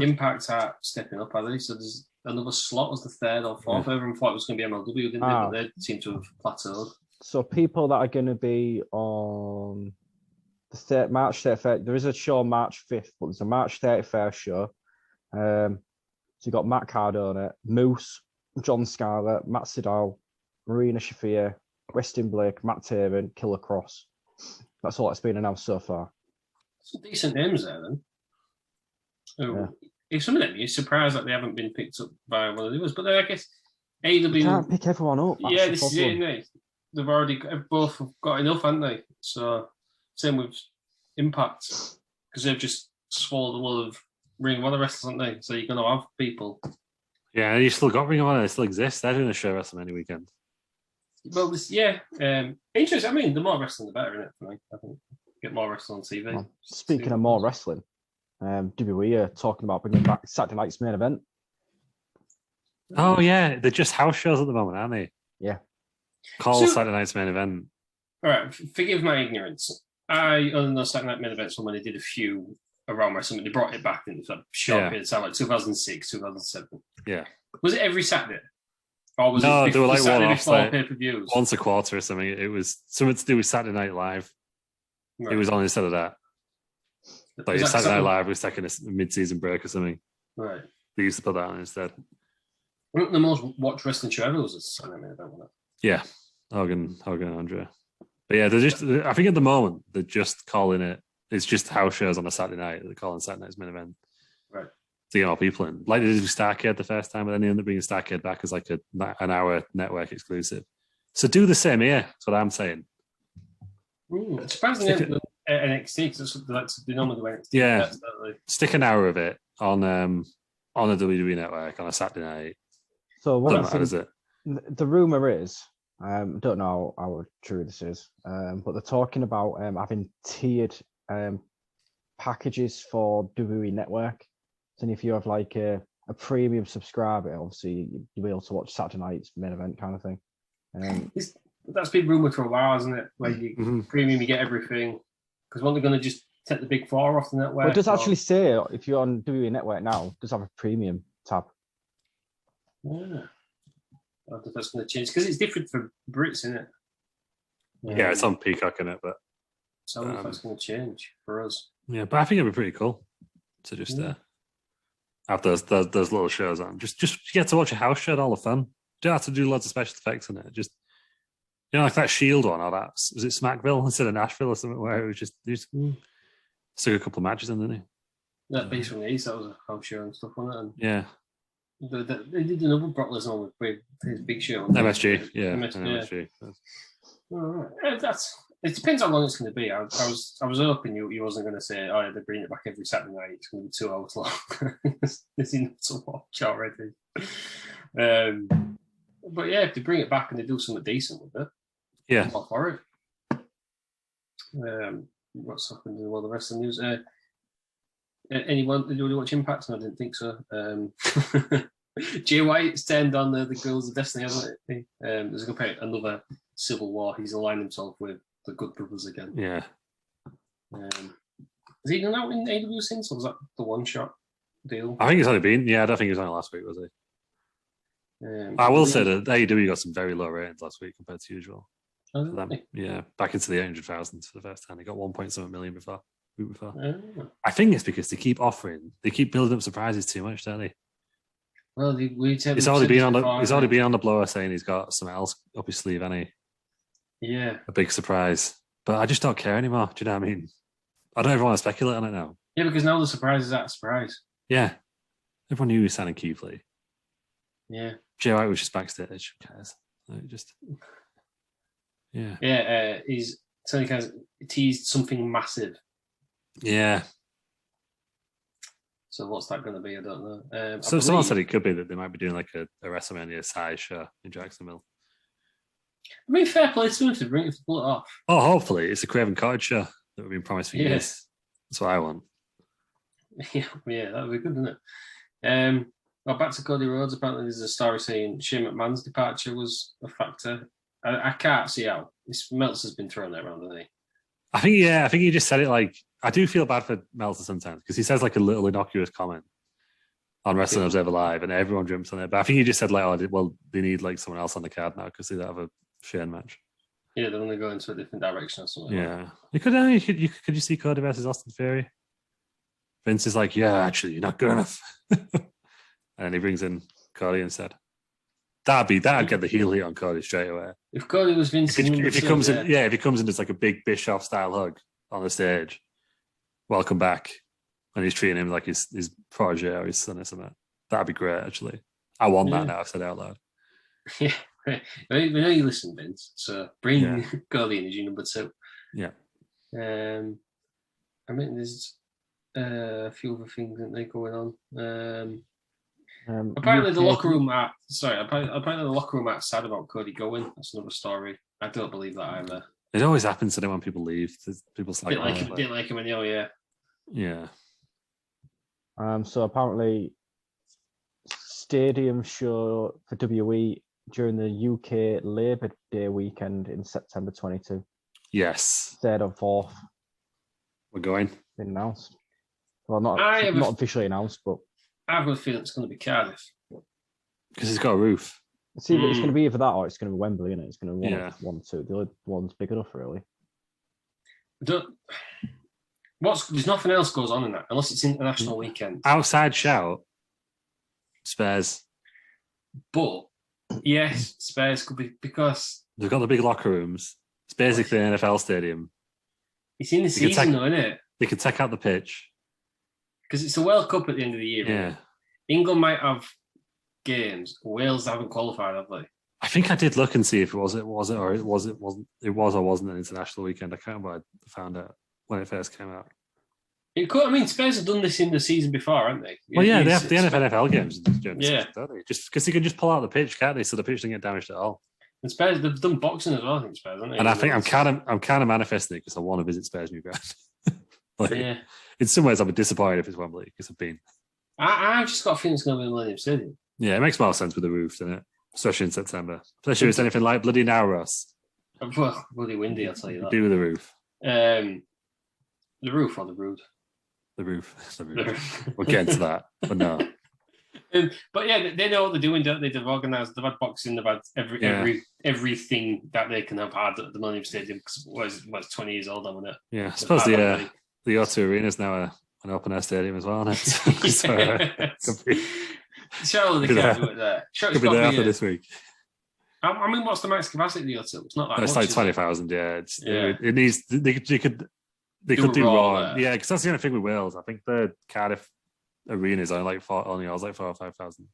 Speaker 1: Impact are stepping up, are they? So there's another slot as the third or fourth. Everyone thought it was going to be MLW, didn't they? But they seem to have plateaued.
Speaker 3: So people that are going to be on the March 31st, there is a show March 5th, but there's a March 31st show. So you've got Matt Cardona, Moose, John Scarlett, Matt Sydal, Marina Shafir, Weston Blake, Matt Taven, Killer Cross. That's all that's been announced so far.
Speaker 1: Some decent names there, then. If some of them, you're surprised that they haven't been picked up by one of the others. But then I guess AEW...
Speaker 3: You can't pick everyone up.
Speaker 1: That's this is it, isn't it? They've already both got enough, haven't they? So, same with Impact. Because they've just swallowed a lot of Ring of Honor wrestlers, haven't they? So you're going to have people.
Speaker 2: Yeah, you still got Ring of Honor. They still exist. They're doing a show WrestleMania weekend.
Speaker 1: Well, interesting. I mean, the more wrestling, the better, isn't it? For me, I think get more wrestling on TV.
Speaker 3: Well, speaking of more wrestling, WWE are talking about bringing back Saturday night's main event.
Speaker 2: Oh yeah, they're just house shows at the moment, aren't they?
Speaker 3: Yeah.
Speaker 2: Call Saturday night's main event.
Speaker 1: All right, forgive my ignorance. I only know Saturday night main events from when they did a few around WrestleMania. They brought it back in the short period of time, like 2006, 2007.
Speaker 2: Yeah.
Speaker 1: Was it every Saturday? Or was
Speaker 2: no,
Speaker 1: it
Speaker 2: they were like
Speaker 1: one-offs, like pay-per-views?
Speaker 2: Once a quarter or something. It was something to do with Saturday Night Live. Right. It was on instead of that. Like Saturday Night Live was taking a mid-season break or something.
Speaker 1: Right.
Speaker 2: They used to put that on instead.
Speaker 1: I think the most watched wrestling show ever was a Saturday Night Event, wasn't it?
Speaker 2: Yeah. Hogan and Andre. But yeah, I think at the moment, they're just calling it, it's just house shows on a Saturday night. They're calling Saturday night's main event.
Speaker 1: Right.
Speaker 2: To get more people in. Like they did with Starrcade the first time, but then they ended up bringing Starrcade back as like an hour network exclusive. So do the same here. That's what I'm saying.
Speaker 1: It's surprising NXT because they normally do NXT.
Speaker 2: Yeah. Stick an hour of it on a WWE network on a Saturday night.
Speaker 3: So what
Speaker 2: is it?
Speaker 3: The rumor is, I don't know how true this is, but they're talking about having tiered packages for WWE Network. So if you have like a premium subscriber, obviously you'll be able to watch Saturday night's main event kind of thing.
Speaker 1: That's been rumored for a while, isn't it? Like you premium, you get everything. Because when they're going to just take the big four off the network.
Speaker 3: Well, it does actually say if you're on WWE Network now, it does have a premium tab.
Speaker 1: Yeah. I don't know if that's going to change because it's different for Brits, isn't it?
Speaker 2: Yeah, it's on Peacock in it, but
Speaker 1: so I don't know if that's going to change for us.
Speaker 2: Yeah, but I think it'd be pretty cool to just have those little shows on. Just get to watch a house show and all the fun. You don't have to do lots of special effects in it. Just like that Shield one or that was it Smackville instead of Nashville or something where it was just stick a couple of matches in, didn't he?
Speaker 1: That Beast from the East, that was a house show and stuff, wasn't it? And
Speaker 2: yeah.
Speaker 1: They did another Brock Lesnar with his big show.
Speaker 2: MSG, yeah. MSG.
Speaker 1: All right. It depends how long it's going to be. I was hoping you wasn't going to say, oh, they're bringing it back every Saturday night. It's going to be 2 hours long. There's enough to watch already. But yeah, if they bring it back and they do something decent with it,
Speaker 2: yeah,
Speaker 1: I'm all for it. What's happened in all the rest of the news? Anyone did you watch Impact? No, I didn't think so. Jay White's turned on the Girls of Destiny, hasn't it? There's going to be another civil war. He's aligned himself with the Good Brothers again.
Speaker 2: Yeah.
Speaker 1: Has he done that in AEW since, or was that the one-shot deal?
Speaker 2: I think it's only been. Yeah, I don't think he was on it last week, was he? I will say that AEW got some very low ratings last week compared to usual.
Speaker 1: Oh, really?
Speaker 2: Yeah, back into the 800,000 for the first time. They got 1.7 million before. I think it's because they keep building up surprises too much, don't they?
Speaker 1: Well,
Speaker 2: he's already been on the blower saying he's got something else up his sleeve, hasn't he?
Speaker 1: Yeah.
Speaker 2: A big surprise. But I just don't care anymore. Do you know what I mean? I don't even want to speculate on it now.
Speaker 1: Yeah, because now the surprise is that surprise.
Speaker 2: Yeah. Everyone knew he was signing Keithley.
Speaker 1: Yeah.
Speaker 2: Jay White was just backstage. Who cares? Yeah.
Speaker 1: Yeah, he's telling you guys teased something massive.
Speaker 2: Yeah.
Speaker 1: So what's that going to be? I don't know.
Speaker 2: So someone said it could be that they might be doing like a WrestleMania size show in Jacksonville.
Speaker 1: I mean, fair play to them if they pull it off.
Speaker 2: Oh, hopefully it's a Craven Cottage show that we've been promised for years. That's what I want.
Speaker 1: Yeah, that would be good, wouldn't it? Well, back to Cody Rhodes. Apparently, there's a story saying Shane McMahon's departure was a factor. I can't see how. Meltzer's been throwing that around, hasn't he?
Speaker 2: I think he just said it like, I do feel bad for Meltzer sometimes because he says like a little innocuous comment on Wrestling Observer Live and everyone jumps on it. But I think he just said like, oh, well, they need like someone else on the card now because they don't have a Shane match.
Speaker 1: Yeah, they're going to go into a different direction or something.
Speaker 2: Yeah. Could you see Cody versus Austin Theory? Vince is like, yeah, actually, you're not good enough. And he brings in Cody instead. That'd get the heel heat on Cody straight away.
Speaker 1: If Cody was Vince,
Speaker 2: if he comes in just like a big Bischoff style hug on the stage, welcome back, and he's treating him like his protege or his son or something. That'd be great, actually. I want that now. I've said it out loud.
Speaker 1: Yeah, we know you listen, Vince. So bring Cody in as your number 2.
Speaker 2: Yeah.
Speaker 1: I mean, there's a few other things that they're going on. Apparently the locker room apparently the locker room sad about Cody going. That's another story. I don't believe that either.
Speaker 2: It always happens to them when people leave. People
Speaker 1: didn't like him anyhow, yeah.
Speaker 2: Yeah.
Speaker 3: So apparently stadium show for WWE during the UK Labour Day weekend in September 22.
Speaker 2: Yes.
Speaker 3: 3rd and 4th.
Speaker 2: We're going.
Speaker 3: Been announced. Well, not officially announced, but
Speaker 1: I've got a feeling it's going to be Cardiff.
Speaker 2: Because it's got a roof.
Speaker 3: See, it's going to be either that or it's going to be Wembley, isn't it? It's going to be one, two. The other one's big enough, really.
Speaker 1: There's nothing else goes on in that, unless it's international weekend.
Speaker 2: Outside shout, Spurs.
Speaker 1: But, yes, Spurs could be, because
Speaker 2: they've got the big locker rooms. It's basically an NFL stadium.
Speaker 1: It's in the season, though, isn't it?
Speaker 2: They could take out the pitch.
Speaker 1: Because it's the World Cup at the end of the year.
Speaker 2: Yeah.
Speaker 1: Right? England might have games. Wales haven't qualified, have they?
Speaker 2: I think I did look and see if it was or wasn't an international weekend. I can't remember. I found out when it first came out.
Speaker 1: It could. I mean, Spurs have done this in the season before, haven't they?
Speaker 2: Well, yeah, they have the NFL games during the season, don't they? Just because they can just pull out the pitch, can't they? So the pitch doesn't get damaged at all.
Speaker 1: And Spurs, they've done boxing as well, I think, Spurs, haven't they?
Speaker 2: And I think I'm kind of manifesting it because I want to visit Spurs' new ground. In some ways, I'll be disappointed if it's Wembley because I've been.
Speaker 1: I've just got a feeling it's going to be the Millennium Stadium.
Speaker 2: Yeah, it makes more sense with the roof, doesn't it? Especially in September. Especially if it's anything like bloody Nauros.
Speaker 1: Well, bloody windy, I'll tell you that.
Speaker 2: Do with the roof.
Speaker 1: The roof or the road?
Speaker 2: The roof. We'll get into that, but no.
Speaker 1: But yeah, they know what they're doing, don't they? They've organised, they've had boxing, they've had everything that they can have had at the Millennium Stadium because it's 20 years old, haven't it?
Speaker 2: Yeah, I suppose the O2 Arena is now an open air stadium as well, isn't it?
Speaker 1: Surely they can't do it there.
Speaker 2: Could be there after this week.
Speaker 1: I mean, what's the max capacity of the O2? It's not that much.
Speaker 2: It's like 20,000, yeah. It needs, they could do Raw. Yeah, because that's the only thing with Wales. I think the Cardiff Arena is only like 4 or 5,000.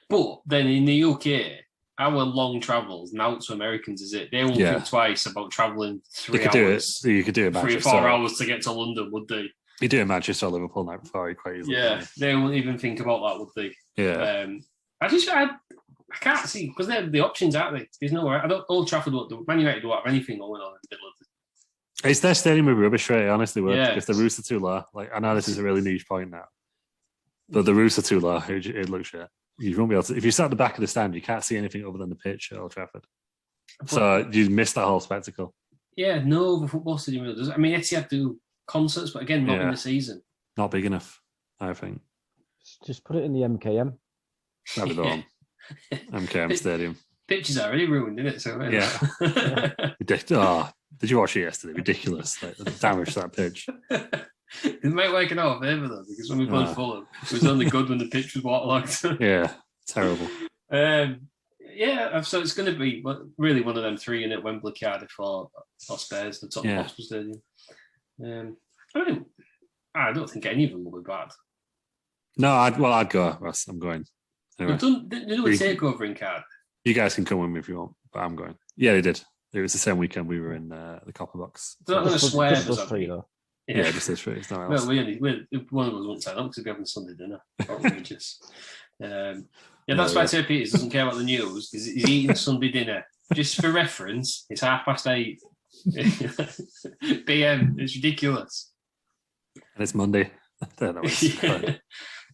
Speaker 1: But then in the UK, our long travels, now to Americans, is it? They won't think twice about travelling 3 hours.
Speaker 2: You could do it
Speaker 1: 3 or 4 hours to get to London, would they?
Speaker 2: You do it in Manchester or Liverpool night before quite easily.
Speaker 1: Yeah, they won't even think about that, would they?
Speaker 2: Yeah.
Speaker 1: I can't see, because they're the options, aren't they? There's nowhere. Old Trafford won't do. Man United don't have anything going on in the middle of it.
Speaker 2: It's their stadium with rubbish, right? Honestly, because the roofs are too low. Like, I know this is a really niche point now, but the roofs are too low. It looks shit. You won't be able to. If you sat at the back of the stand, you can't see anything other than the pitch at Old Trafford. So you miss that whole spectacle.
Speaker 1: Yeah, no other football stadium really does. I mean, Etihad do concerts, but again, not in the season.
Speaker 2: Not big enough, I think.
Speaker 3: Just put it in the MKM.
Speaker 2: That'd be the one. MKM Stadium.
Speaker 1: Pitch is already ruined, isn't it? So,
Speaker 2: did you watch it yesterday? Ridiculous. Like, the damage to that pitch.
Speaker 1: It might work in our favour, though, because when we played Fulham, it was only good when the pitch was waterlogged.
Speaker 2: Yeah, terrible.
Speaker 1: So it's going to be really one of them three in it, Wembley, Cardiff, or Spurs, the top possible stadium. I don't think any of them will be bad.
Speaker 2: No, I'd go, Ross. I'm going. Anyway.
Speaker 1: They do a takeover in Cardiff.
Speaker 2: You guys can come with me if you want, but I'm going. Yeah, they did. It was the same weekend we were in the Copper Box.
Speaker 1: They're not going to swear.
Speaker 3: Just those three, though.
Speaker 2: Yeah, just this week. It's not else.
Speaker 1: Well, one of us won't turn up because we're having Sunday dinner. Outrageous. That's why Terry Peters doesn't care about the news. He's eating Sunday dinner. Just for reference, it's 8:30 p.m. It's ridiculous.
Speaker 2: And it's Monday. I don't know.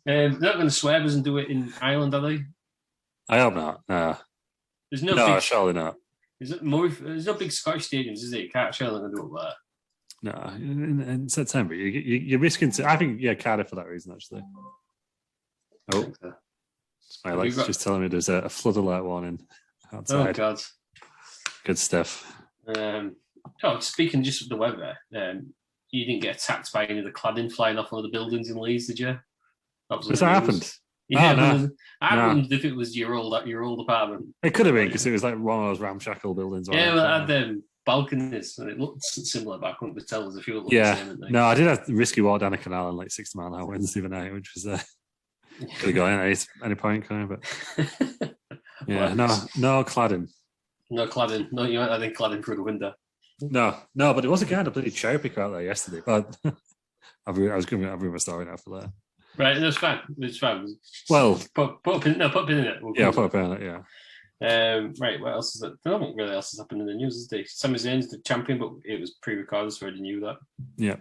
Speaker 1: They're not going to swear us and do it in Ireland, are they?
Speaker 2: I hope not. No. Surely not.
Speaker 1: There's no big Scottish stadiums, is there? You can't surely going to do it there.
Speaker 2: No, in September, you're risking to. I think, Cardiff for that reason, actually. Oh, my Alexa's just telling me there's a flood alert warning outside.
Speaker 1: Oh, God.
Speaker 2: Good stuff.
Speaker 1: Speaking just of the weather, you didn't get attacked by any of the cladding flying off one of the buildings in Leeds, did you?
Speaker 2: Has that happened?
Speaker 1: Yeah,
Speaker 2: no.
Speaker 1: I wondered if it was your old apartment.
Speaker 2: It could have been because it was like one of those ramshackle buildings.
Speaker 1: Yeah, well, it had balconies and it looked similar, but I couldn't tell. There's a few that the same.
Speaker 2: No, I did a risky walk down a canal in like 60 mile an hour Wednesday night, which was could have gone at any point, kind of. But yeah, no cladding.
Speaker 1: No cladding. No, you weren't having cladding through the window.
Speaker 2: No, but it was a kind of bloody cherry picker out there yesterday. But I'll bring my story now for that.
Speaker 1: Right, that's fine. It's fine.
Speaker 2: Well,
Speaker 1: put a pin in it.
Speaker 2: I'll put a pin in it. Yeah.
Speaker 1: Right, what else is that? I don't think really else has happened in the news, is there? Sami Zayn's the champion, but it was pre-recorded, so I already knew that.
Speaker 2: Yeah.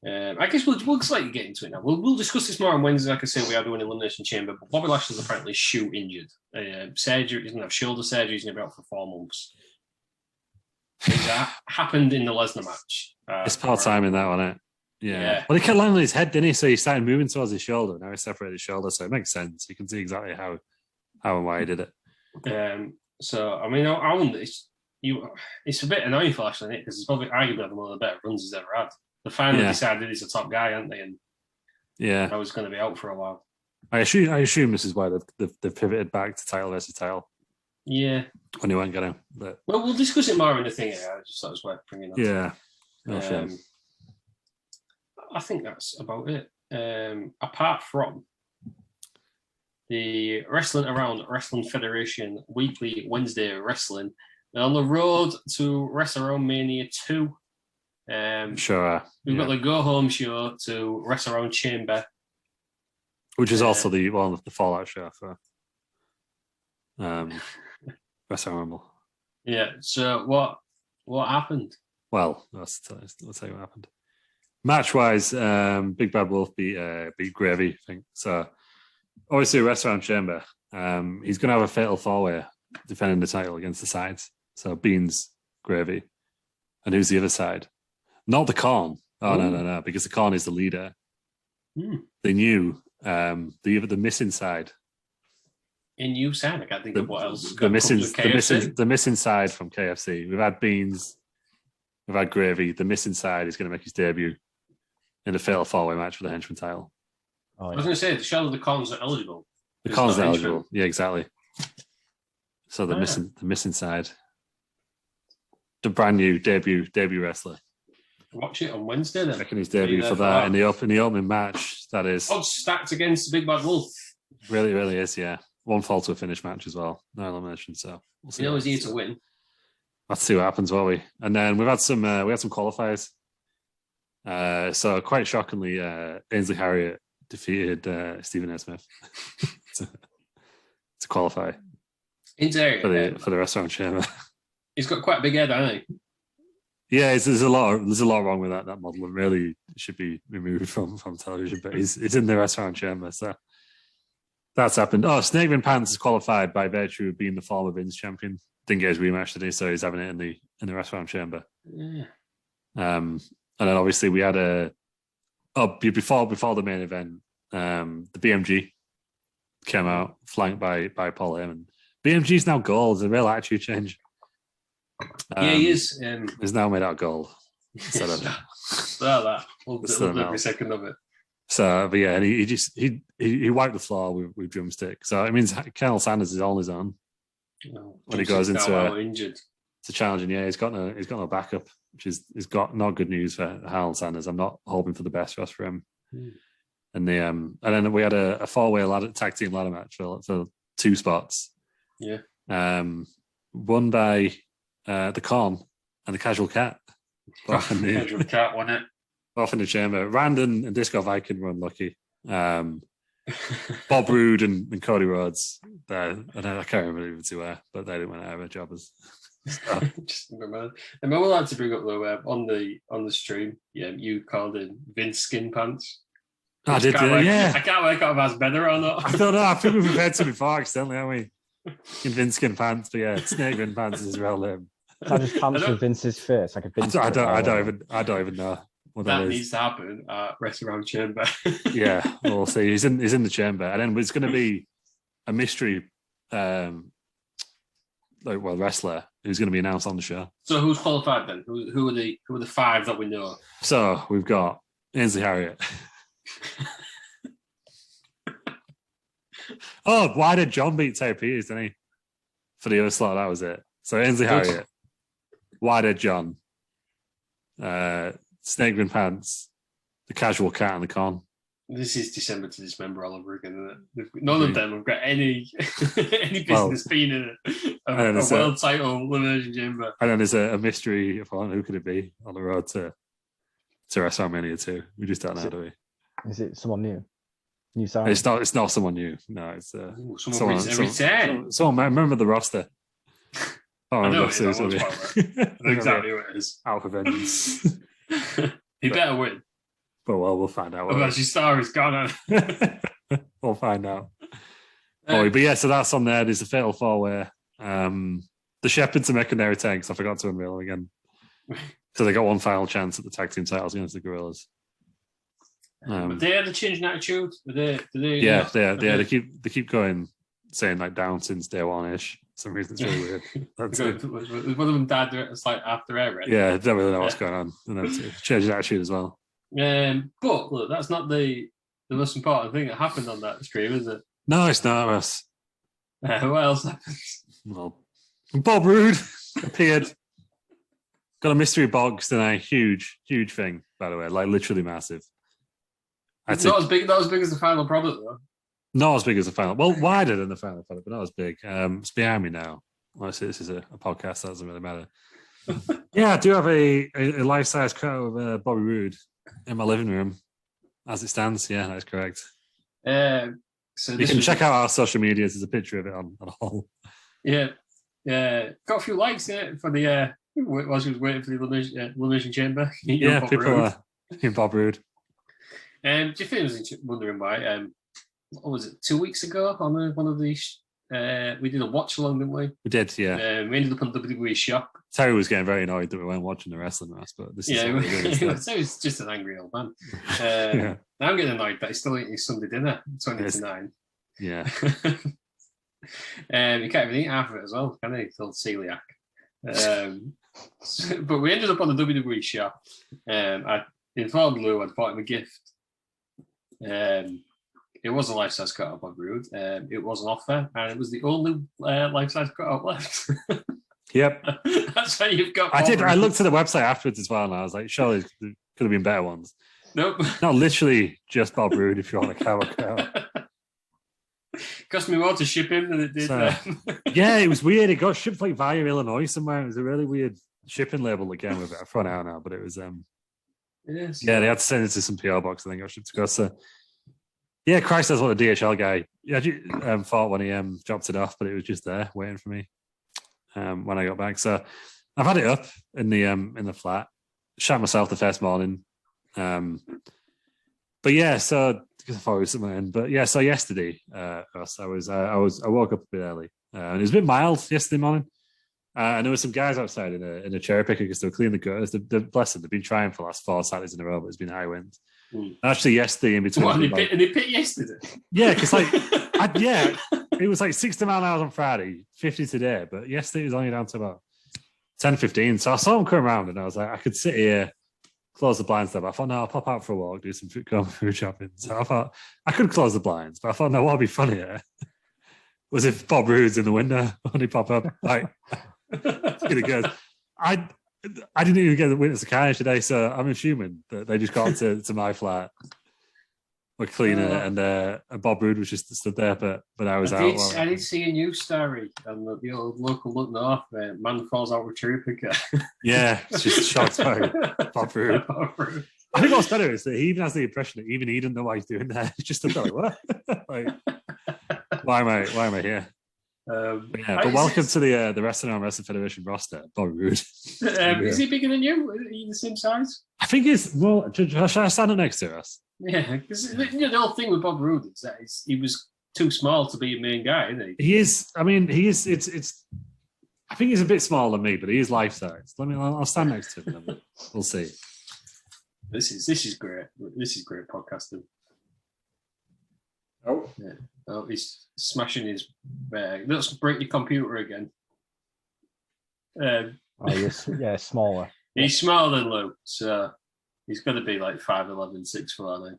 Speaker 1: I guess we'll slightly get into it now. We'll discuss this more on Wednesday. Like I say, we are doing Elimination Chamber, but Bobby Lashley's apparently shoe injured. Surgery. He's going to have shoulder surgery. He's going to be out for 4 months. That happened in the Lesnar match.
Speaker 2: It's part-time in that one, isn't it? Yeah. Well, he kept landing on his head, didn't he? So he started moving towards his shoulder. Now he separated his shoulder, so it makes sense. You can see exactly how and why he did it.
Speaker 1: So, I mean, I wonder, it's a bit annoying for Lashley, because it's probably arguably one of the better runs he's ever had. They finally decided he's a top guy, aren't they? And I was going to be out for a while.
Speaker 2: I assume this is why they've pivoted back to title versus title.
Speaker 1: Yeah.
Speaker 2: When he won't get him. But...
Speaker 1: Well, we'll discuss it more in the thing. I just thought it was worth bringing up.
Speaker 2: Yeah.
Speaker 1: I think that's about it. Apart from the Wrestling Around Wrestling Federation weekly Wednesday wrestling, they're on the road to WrestleMania 2. We've got the Go Home show to WrestleMania Chamber,
Speaker 2: which is also the Fallout show for WrestleMania.
Speaker 1: Yeah. So what happened?
Speaker 2: Well, let's tell you what happened. Match-wise, Big Bad Wolf beat Gravy, I think. So, obviously, Restaurant Chamber. He's going to have a fatal four-way defending the title against the sides. So, Beans, Gravy. And who's the other side? Not the Khan. Oh, no, because the Khan is the leader. They knew the missing side.
Speaker 1: A new side? I can't think of what else.
Speaker 2: The missing side from KFC. We've had Beans. We've had Gravy. The missing side is going to make his debut in the fatal four-way match for the henchman title.
Speaker 1: I was going to say, the shadow of the Khans are eligible.
Speaker 2: The Khans are eligible. Yeah, exactly. So the missing side. The brand new debut wrestler.
Speaker 1: Watch it on Wednesday then.
Speaker 2: Making his debut for that in the opening match. That is
Speaker 1: odds stacked against the Big Bad Wolf.
Speaker 2: Really, really is. Yeah, one fall to a finish match as well. No elimination. So
Speaker 1: we'll see. He's here to win.
Speaker 2: Let's see what happens, won't we? And then we had some qualifiers. So quite shockingly, Ainsley Harriott defeated Stephen A. Smith to qualify for the Restaurant Chamber.
Speaker 1: He's got quite a big head, hasn't he?
Speaker 2: Yeah, there's a lot wrong with that model, and really should be removed from television. But he's in the Restaurant Chamber, so that's happened. Oh, Snakeman Pants is qualified by virtue of being the former Vince champion. Didn't get his rematch today, so he's having it in the Restaurant Chamber.
Speaker 1: Yeah.
Speaker 2: And then obviously we had before the main event, the BMG came out flanked by Paul Heyman. BMG's now gold. It's a real attitude change.
Speaker 1: He is.
Speaker 2: He's now made out of gold. Instead of
Speaker 1: that. We'll every second of it.
Speaker 2: So, but yeah, and he wiped the floor with drumstick. So it means Colonel Sanders is on his own when he goes into
Speaker 1: injured.
Speaker 2: To challenging. Yeah, he's got no backup, which is not good news for Colonel Sanders. I'm not hoping for the best for us for him. And and then we had a four-way tag team ladder match for 2 spots.
Speaker 1: Yeah.
Speaker 2: Won by the Con and the Casual Cat.
Speaker 1: Casual Cat won it.
Speaker 2: Off in the chamber. Rand and Disco Viking were unlucky. Bob Roode and Cody Rhodes. I can't remember even to where, but they didn't win out of jobbers. So.
Speaker 1: Just remember. And we're allowed to bring up though on the stream. Yeah, you called him Vince Skin Pants.
Speaker 2: I did, yeah.
Speaker 1: I can't work out if that's better or not.
Speaker 2: I don't know. I think we've heard to before accidentally, haven't we? In Vince Skin Pants, but yeah, Snake Skin Pants is his real name.
Speaker 3: I just pants with Vince's face, like a Vince.
Speaker 2: I don't even know what that
Speaker 1: needs to happen at Wrestling Chamber.
Speaker 2: Yeah, we'll see. He's in the chamber, and then it's going to be a mystery, wrestler who's going to be announced on the show.
Speaker 1: So who's qualified then? Who are the five that we know?
Speaker 2: So we've got Ainsley Harriott. Oh, why did John beat Terry Peters, didn't he? For the other slot, that was it. So Ainsley Harriott, why did John, Snake Pants, the Casual Cat, and the Con.
Speaker 1: This is December to Dismember all over again, isn't it? None of them have got any business being in it. A world title Elimination Chamber.
Speaker 2: And then there's a mystery opponent. Who could it be on the road to WrestleMania 2? We just don't know, do we?
Speaker 3: Is it someone new? New sign?
Speaker 2: It's not someone new. No, it's someone. Remember the roster.
Speaker 1: I know exactly what it is.
Speaker 2: Alpha Vengeance.
Speaker 1: He better win.
Speaker 2: But we'll find out.
Speaker 1: Otherwise, your star is gone.
Speaker 2: We'll find out. But yeah, so that's on there. There's a fatal four-way. The Shepherds are making their return because I forgot to unveil them again. So they got one final chance at the tag team titles against the Gorillas.
Speaker 1: But they had a change in attitude. They keep going, saying like down since day one-ish. For some reason it's really weird. That's one of them died after air, right?
Speaker 2: Yeah, I don't really know what's going on. And then change in attitude as well.
Speaker 1: But look, that's not the most important thing that happened on that stream, is it?
Speaker 2: No, it's not, Russ.
Speaker 1: What else happens?
Speaker 2: Well, Bob Roode appeared. Got a mystery box tonight. Huge thing, by the way. Like literally massive.
Speaker 1: It's not as big as the final product, though.
Speaker 2: Not as big as the final. Well, wider than the final product, but not as big. It's behind me now. Honestly, this is a podcast. So that doesn't really matter. Yeah, I do have a life-size cut of Bobby Roode in my living room, as it stands. Yeah, that's correct. So you can check out our social medias. There's a picture of it on all.
Speaker 1: Yeah. Got a few likes in it for the while she was waiting for the Elimination Chamber.
Speaker 2: Yeah, people are in Bob Roode.
Speaker 1: Do you think I was wondering why? What was it? 2 weeks ago on one of these, we did a watch along, didn't we?
Speaker 2: We did, yeah.
Speaker 1: We ended up on WWE Shop.
Speaker 2: Terry was getting very annoyed that we weren't watching the wrestling match, but this is
Speaker 1: Terry's just an angry old man. Yeah. I'm getting annoyed that he's still eating his Sunday dinner, 20 to 9.
Speaker 2: Yeah.
Speaker 1: He can't even eat half of it as well, can he? It's all celiac. But we ended up on the WWE Shop. I informed Lew I'd bought him a gift. It was a life-size cut-up on Roode. It was an offer, and it was the only life-size cut-up left.
Speaker 2: Yep.
Speaker 1: That's how you've got.
Speaker 2: I looked at the website afterwards as well, and I was like, surely there could have been better ones.
Speaker 1: Nope.
Speaker 2: Not literally just Bob Roode if you want a cow.
Speaker 1: Cost me more to ship him than it did.
Speaker 2: Yeah, it was weird. It got shipped like via Illinois somewhere. It was a really weird shipping label again with it. I forgot out now, but it was.
Speaker 1: Yes.
Speaker 2: Yeah, they had to send it to some PR box. I think got shipped to us. Yeah, Christ knows what the DHL guy thought when he dropped it off, but it was just there waiting for me when I got back. So I've had it up in the flat. Shot myself the first morning. But yeah, so because I thought it was somewhere in. But yeah, so yesterday, I woke up a bit early, and it was a bit mild yesterday morning. And there were some guys outside in a cherry picker because they were cleaning the gutters. They're blessed. They've been trying for the last 4 Saturdays in a row, but it's been high winds. Actually, yesterday in between.
Speaker 1: What, and they pit yesterday?
Speaker 2: Yeah, because it was like 60 mile an hour on Friday, 50 today, but yesterday it was only down to about 10, 15. So I saw them come around and I was like, I could sit here, close the blinds there, but I thought, no, I'll pop out for a walk, do some food shopping. So I thought I could close the blinds, but I thought, no, what would be funnier was if Bob Roode's in the window when he pop up. Like, it goes. I didn't even get the witness of carnage today, so I'm assuming that they just got to my flat with cleaner and Bob Roode was just stood there, but I was out.
Speaker 1: I did see a news story on the old local Look North man falls out with cherry picker.
Speaker 2: Yeah, it's just shocked by Bob Roode. I think what's better is that he even has the impression that even he didn't know what he's doing there. He's just like, what? Like, why am I here? But welcome to the Wrestling Aro Wrestling Federation roster, Bobby Roode.
Speaker 1: Is he bigger than you? Are you the same size?
Speaker 2: I think he's well. Should I stand up next to us?
Speaker 1: Yeah, because the whole thing with Bob Roode is that he was too small to be a main guy, isn't he?
Speaker 2: He is. I mean, he is. It's. I think he's a bit smaller than me, but he is life size. I'll stand next to him. We'll see.
Speaker 1: This is great. This is great podcasting.
Speaker 2: Oh,
Speaker 1: yeah. Oh, he's smashing his bag. Let's break your computer again.
Speaker 3: Yeah, smaller.
Speaker 1: He's smaller than Lew, so he's got to be like 5'11", 6'4".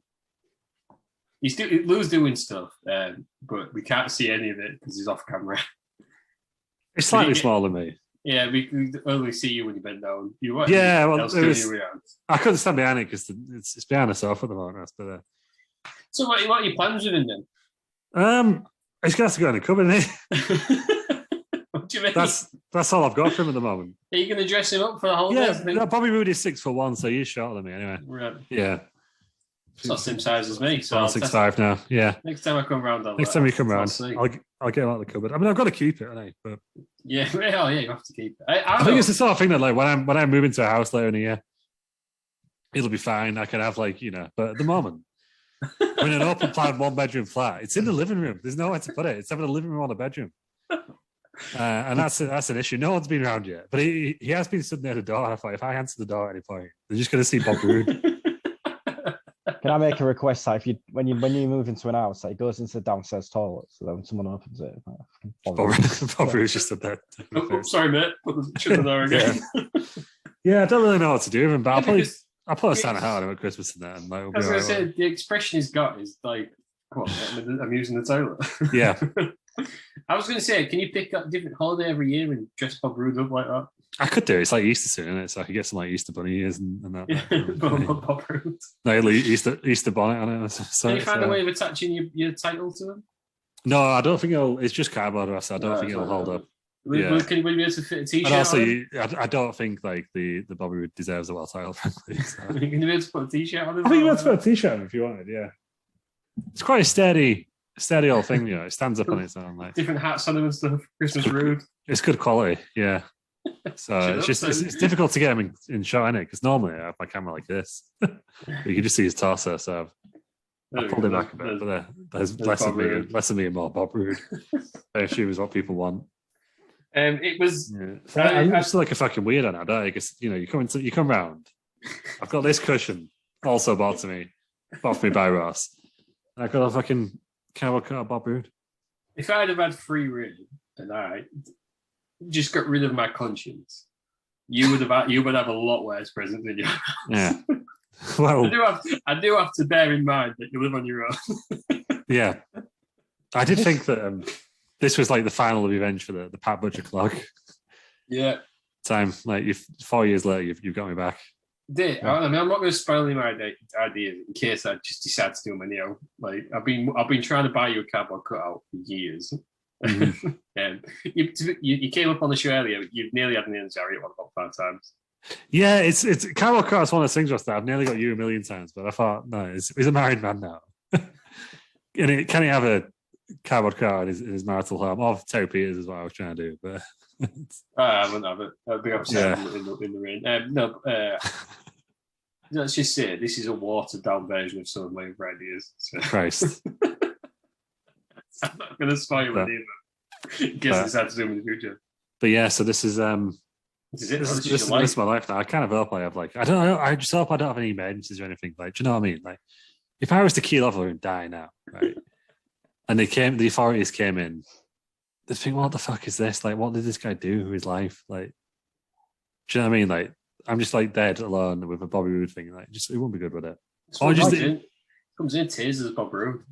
Speaker 1: Lew's doing stuff, but we can't see any of it because he's off camera.
Speaker 2: He's slightly smaller than me.
Speaker 1: Yeah, we can only see you when you bend down.
Speaker 2: I couldn't stand behind it because it's behind the sofa at the moment. But
Speaker 1: so what are your plans with him then?
Speaker 2: He's going to have to go in the cupboard, isn't
Speaker 1: he? What do you mean?
Speaker 2: That's all I've got for him at the moment.
Speaker 1: Are you going to dress him up for the holidays?
Speaker 2: Yeah, no, Bobby Roode is 6'1", so he's shorter than me anyway.
Speaker 1: Right.
Speaker 2: Yeah.
Speaker 1: It's not the same size as me. So
Speaker 2: I'm 6'5" now. Yeah.
Speaker 1: Next time I come round,
Speaker 2: I'll get him out of the cupboard. I mean, I've got to keep it, haven't I? But
Speaker 1: yeah, you have to keep it.
Speaker 2: I think it's the sort of thing that, like, when I move into a house later in the year, it'll be fine. I can have, like, but at the moment, we're in an open plan 1-bedroom flat. It's in the living room. There's nowhere to put it. It's having a living room on a bedroom. And that's an issue. No one's been around yet, but he has been sitting near the door. And I thought, if I answer the door at any point, they're just going to see Bob Roode.
Speaker 3: Can I make a request that when you move into an house, that it goes into the downstairs toilet, so that when someone opens it,
Speaker 2: Bob Roode's just stood there.
Speaker 1: Sorry, mate. Shut the door again.
Speaker 2: Yeah, I don't really know what to do with him, but I'll put a Santa hat on him at Christmas and that. And like,
Speaker 1: I was going to say, the expression he's got is like, come on, I'm using the toilet.
Speaker 2: Yeah.
Speaker 1: I was going to say, can you pick up a different holiday every year and dress Bob Roode up like that?
Speaker 2: I could do it. It's like Easter soon, isn't it? So I could get some like Easter bunny ears and that.
Speaker 1: Bob Roode.
Speaker 2: No, Easter bonnet on it. So,
Speaker 1: can you find a way of attaching your title to him?
Speaker 2: No, I don't think it's just cardboard. So I don't think it'll hold up.
Speaker 1: Will you be able to fit a t-shirt?
Speaker 2: And also, I don't think like the Bobby Roode deserves a world title, frankly. So.
Speaker 1: You're going to be able to put a t-shirt on him?
Speaker 2: I think you're able to put a t-shirt on him if you wanted, yeah. It's quite a steady old thing, It stands up on its own. Like
Speaker 1: different hats on him and stuff. Christmas Roode.
Speaker 2: It's good quality, yeah. So it's difficult to get him in shot, isn't it? Because normally I have my camera like this. You can just see his torso, so I pulled it back a bit. But there's less of me and more Bob Roode. I assume is what people want.
Speaker 1: It was.
Speaker 2: Yeah. I'm just like a fucking weirdo now, don't I? Because you come round. I've got this cushion, also bought me by Ross. And I've got a fucking cowboy cut of Bob Roode.
Speaker 1: If I'd have had free reign and I just got rid of my conscience, you would have a lot worse present than you.
Speaker 2: Yeah. Well,
Speaker 1: I do have to bear in mind that you live on your own. Yeah.
Speaker 2: I did think that this was like the final revenge for the Pat Butcher clock.
Speaker 1: Yeah.
Speaker 2: Time, like 4 years later, you've got me back.
Speaker 1: Yeah. I mean, I'm not going to spoil any my ideas in case I just decide to do them anyhow. Like I've been trying to buy you a cardboard cutout for years. Mm-hmm. And you came up on the show earlier. You've nearly had me in Jerry about 5 times.
Speaker 2: Yeah, it's cardboard cutout is one of those things, Ross, that I've nearly got you a million times, but I thought no, he's a married man now. And can he have a cardboard cutout in his marital home? Or Terry Peters is what I was trying to do, but
Speaker 1: I wouldn't have it. I'd be upset in the rain. Let's just say this is a watered down version of some of my ideas. So.
Speaker 2: Christ.
Speaker 1: I'm not going to spoil it either. Guess it's had to do in the future.
Speaker 2: But yeah, so this is this is my life now. I kind of hope I have I just hope I don't have any emergencies or anything. Like, do you know what I mean? Like, if I was to keel over and die now, right? And the authorities came in, they think, what the fuck is this? Like, what did this guy do with his life? Like, do you know what I mean? Like, I'm just like dead alone with a Bobby Roode thing. Like, it won't be good with it.
Speaker 1: Or just comes in tears as Bob Roode.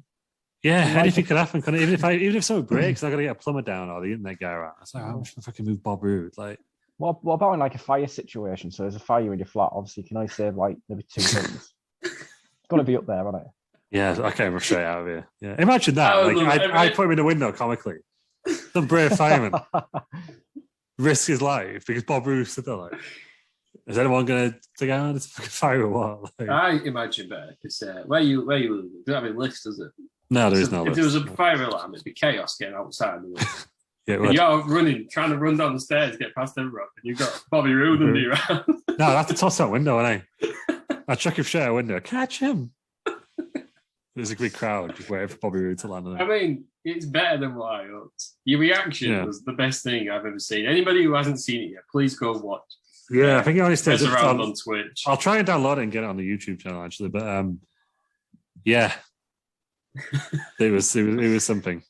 Speaker 2: Yeah, anything could happen. Even if something breaks, I got to get a plumber down or the internet guy around. It's like, I'm just gonna fucking move Bob Roode. Like,
Speaker 3: what about in like a fire situation? So there's a fire in your flat. Obviously, can I save like maybe 2 things? It's got to be up there, hasn't it?
Speaker 2: Yeah, I can't run straight out of here. Yeah, imagine that. I put him in the window comically. Some brave fireman risk his life because Bob Roode stood there like, Is anyone going to take out this fucking fire or what? Like,
Speaker 1: I imagine better because where you live, don't have a list, does it?
Speaker 2: no, there is
Speaker 1: So
Speaker 2: no
Speaker 1: if
Speaker 2: list.
Speaker 1: there was a fire alarm, it'd be chaos getting outside.
Speaker 2: Yeah,
Speaker 1: And you're running, trying to run down the stairs, get past everyone, and you've got Bobby Roode under your arm.
Speaker 2: No, that's to toss that window, ain't I chuck him straight out a window. Catch him. There's a big crowd just waiting for Bobby Roode to land on it.
Speaker 1: I mean, it's better than what I hoped. Your reaction was the best thing I've ever seen. Anybody who hasn't seen it yet, please go watch.
Speaker 2: Yeah, I think it only stays
Speaker 1: around on Twitch.
Speaker 2: I'll try and download it and get it on the YouTube channel actually, but yeah, it was something.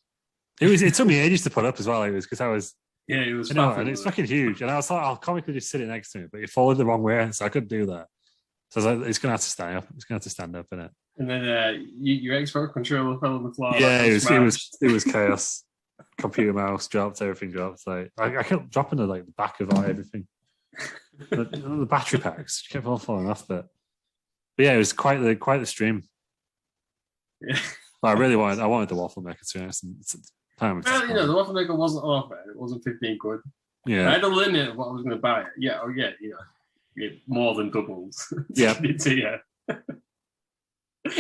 Speaker 2: It took me ages to put up as well. It was because I was
Speaker 1: it was
Speaker 2: and it's fucking huge, and I was like, I'll comically just sit it next to me, but it followed the wrong way, so I couldn't do that. So I was like, it's gonna have to stand up. It's gonna have to stand up in it.
Speaker 1: And then your Xbox controller fell on the floor.
Speaker 2: Yeah, it was chaos. Computer mouse dropped, everything dropped. Like I kept dropping the back of everything. The battery packs kept all falling off. But yeah, it was quite the stream.
Speaker 1: Yeah.
Speaker 2: I wanted the waffle maker to be honest.
Speaker 1: Well, the waffle maker wasn't offered. It wasn't 15 quid.
Speaker 2: Yeah,
Speaker 1: I had a limit of what I was going to buy. Yeah, it more than doubled.
Speaker 2: Yeah,
Speaker 1: yeah.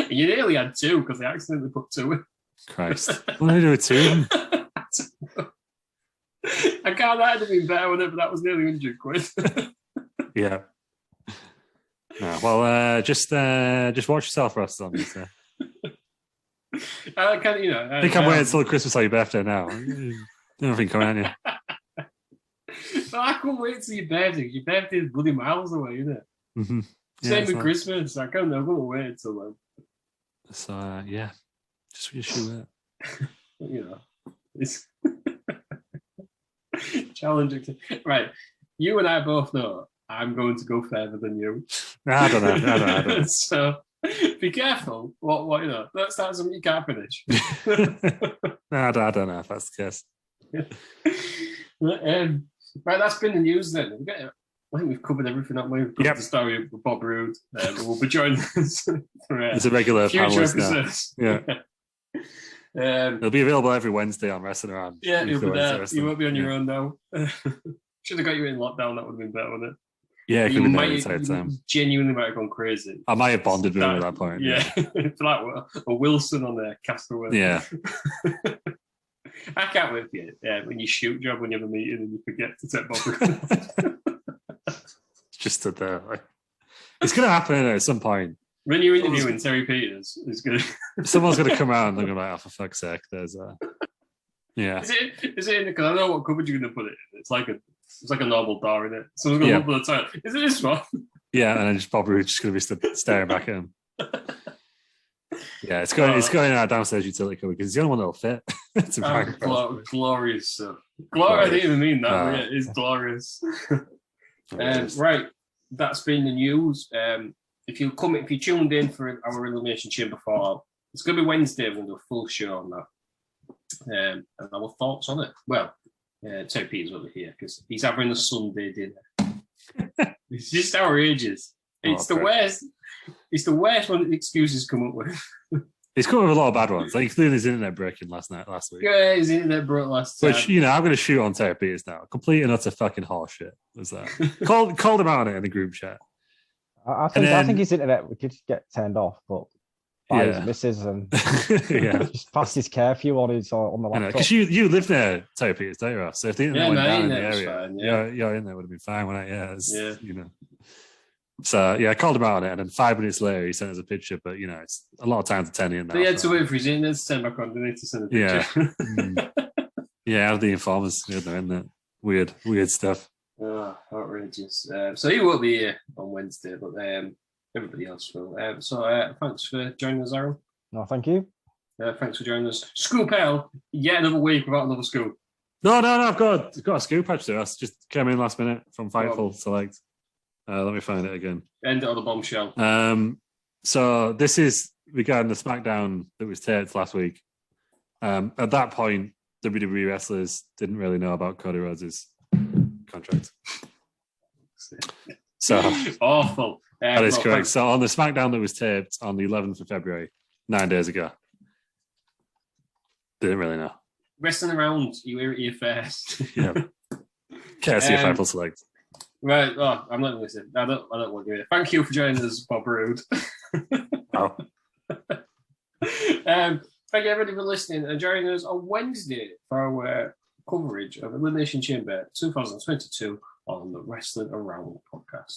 Speaker 1: You nearly had two because they accidentally put two in.
Speaker 2: Christ, what did I do with two?
Speaker 1: I can't. That would have been better with it, but that was nearly 100 quid.
Speaker 2: Yeah. No, well, just watch yourself, Ross. On this.
Speaker 1: I can't,
Speaker 2: I think I'm waiting until Christmas or your birthday now. Nothing coming at you.
Speaker 1: Well, I couldn't wait till your birthday. Your birthday is bloody miles away, isn't it?
Speaker 2: Mm-hmm. Yeah,
Speaker 1: Same with Christmas. I can't. I'm gonna wait until then.
Speaker 2: So yeah, just wish you
Speaker 1: it's challenging. Right, you and I both know I'm going to go further than you.
Speaker 2: I don't know.
Speaker 1: So be careful. What don't start something you can't finish.
Speaker 2: I don't know if that's the case.
Speaker 1: Right, that's been the news then. I think we've covered everything, haven't we? We've covered the story of Bob Roode. We'll be joining us for
Speaker 2: it's a regular
Speaker 1: future episodes.
Speaker 2: Yeah. It'll be available every Wednesday on Wrestling Aro.
Speaker 1: Yeah, you'll be there. You won't be on your own now. Should have got you in lockdown. That would have been better, wouldn't it?
Speaker 2: Yeah, it could be the entire time.
Speaker 1: Genuinely might have gone crazy.
Speaker 2: I might have bonded with him at that point.
Speaker 1: Yeah, for like a Wilson on their Castaway.
Speaker 2: Yeah.
Speaker 1: I can't wait for you. Yeah, when you shoot job when you have a meeting and you forget to take Bob.
Speaker 2: Just stood there. It's going to happen at some point.
Speaker 1: When you're interviewing Terry Peters, it's good.
Speaker 2: Someone's going to come out and they're going to be like, oh, for fuck's sake, there's a... Yeah.
Speaker 1: Is it because I know what cupboard you're going to put it in. It's like a normal door in it. Someone's going to look for the toilet. Is it this one? Yeah,
Speaker 2: and then just Bob Roode's just going to be staring back at him. Yeah, it's going in our downstairs utility cupboard because it's the only one that'll fit. It's
Speaker 1: glorious. I didn't even mean that. But yeah, it's glorious. Right, that's been the news. If you tuned in for our Elimination Chamber Fallout, it's going to be Wednesday. We're going to do a full show on that. And our thoughts on it. Well, Terry Peters will be here because he's having a Sunday dinner. It's just outrageous. It's the worst. It's the worst one that excuses come up with.
Speaker 2: He's come up with a lot of bad ones. Like including his internet breaking last week.
Speaker 1: Yeah, his internet broke last time.
Speaker 2: Which, I'm going to shoot on Terry Peters now. Complete and utter fucking horseshit was that. called him out on it in the group chat.
Speaker 3: I think his internet could get turned off, but by his missus and just passed his curfew on the laptop.
Speaker 2: Because you live near Terry Peters, don't you? So if the internet went down in the area, your internet would have been fine, wouldn't it? So I called him out on it, and then 5 minutes later he sent us a picture. But it's a lot of time to turn in.
Speaker 1: But he had to wait for his internet to turn back on, didn't he, to send a picture?
Speaker 2: Yeah. Out of the informers, isn't it? Weird stuff.
Speaker 1: Oh, outrageous. So he won't be here on Wednesday, but everybody else will. So thanks for joining us, Aaron.
Speaker 3: No, thank you.
Speaker 1: Thanks for joining us. Scoop L, yet another week without another scoop.
Speaker 2: No, I've got a scoop actually. I just came in last minute from Fightful Select. Let me find it again.
Speaker 1: End it on the bombshell.
Speaker 2: So this is regarding the SmackDown that was taped last week. At that point, WWE wrestlers didn't really know about Cody Rhodes' contract. So
Speaker 1: awful.
Speaker 2: That is correct. So on the SmackDown that was taped on the 11th of February, 9 days ago, didn't really know.
Speaker 1: Wrestling around, you hear it here first.
Speaker 2: Yeah. Courtesy of Fightful Select.
Speaker 1: Right. Oh, I'm not listening. I don't want to do it. Thank you for joining us, Bob Roode.
Speaker 2: Oh.
Speaker 1: Thank you everybody for listening and joining us on Wednesday for our coverage of Elimination Chamber 2022 on the Wrestling Aro podcast.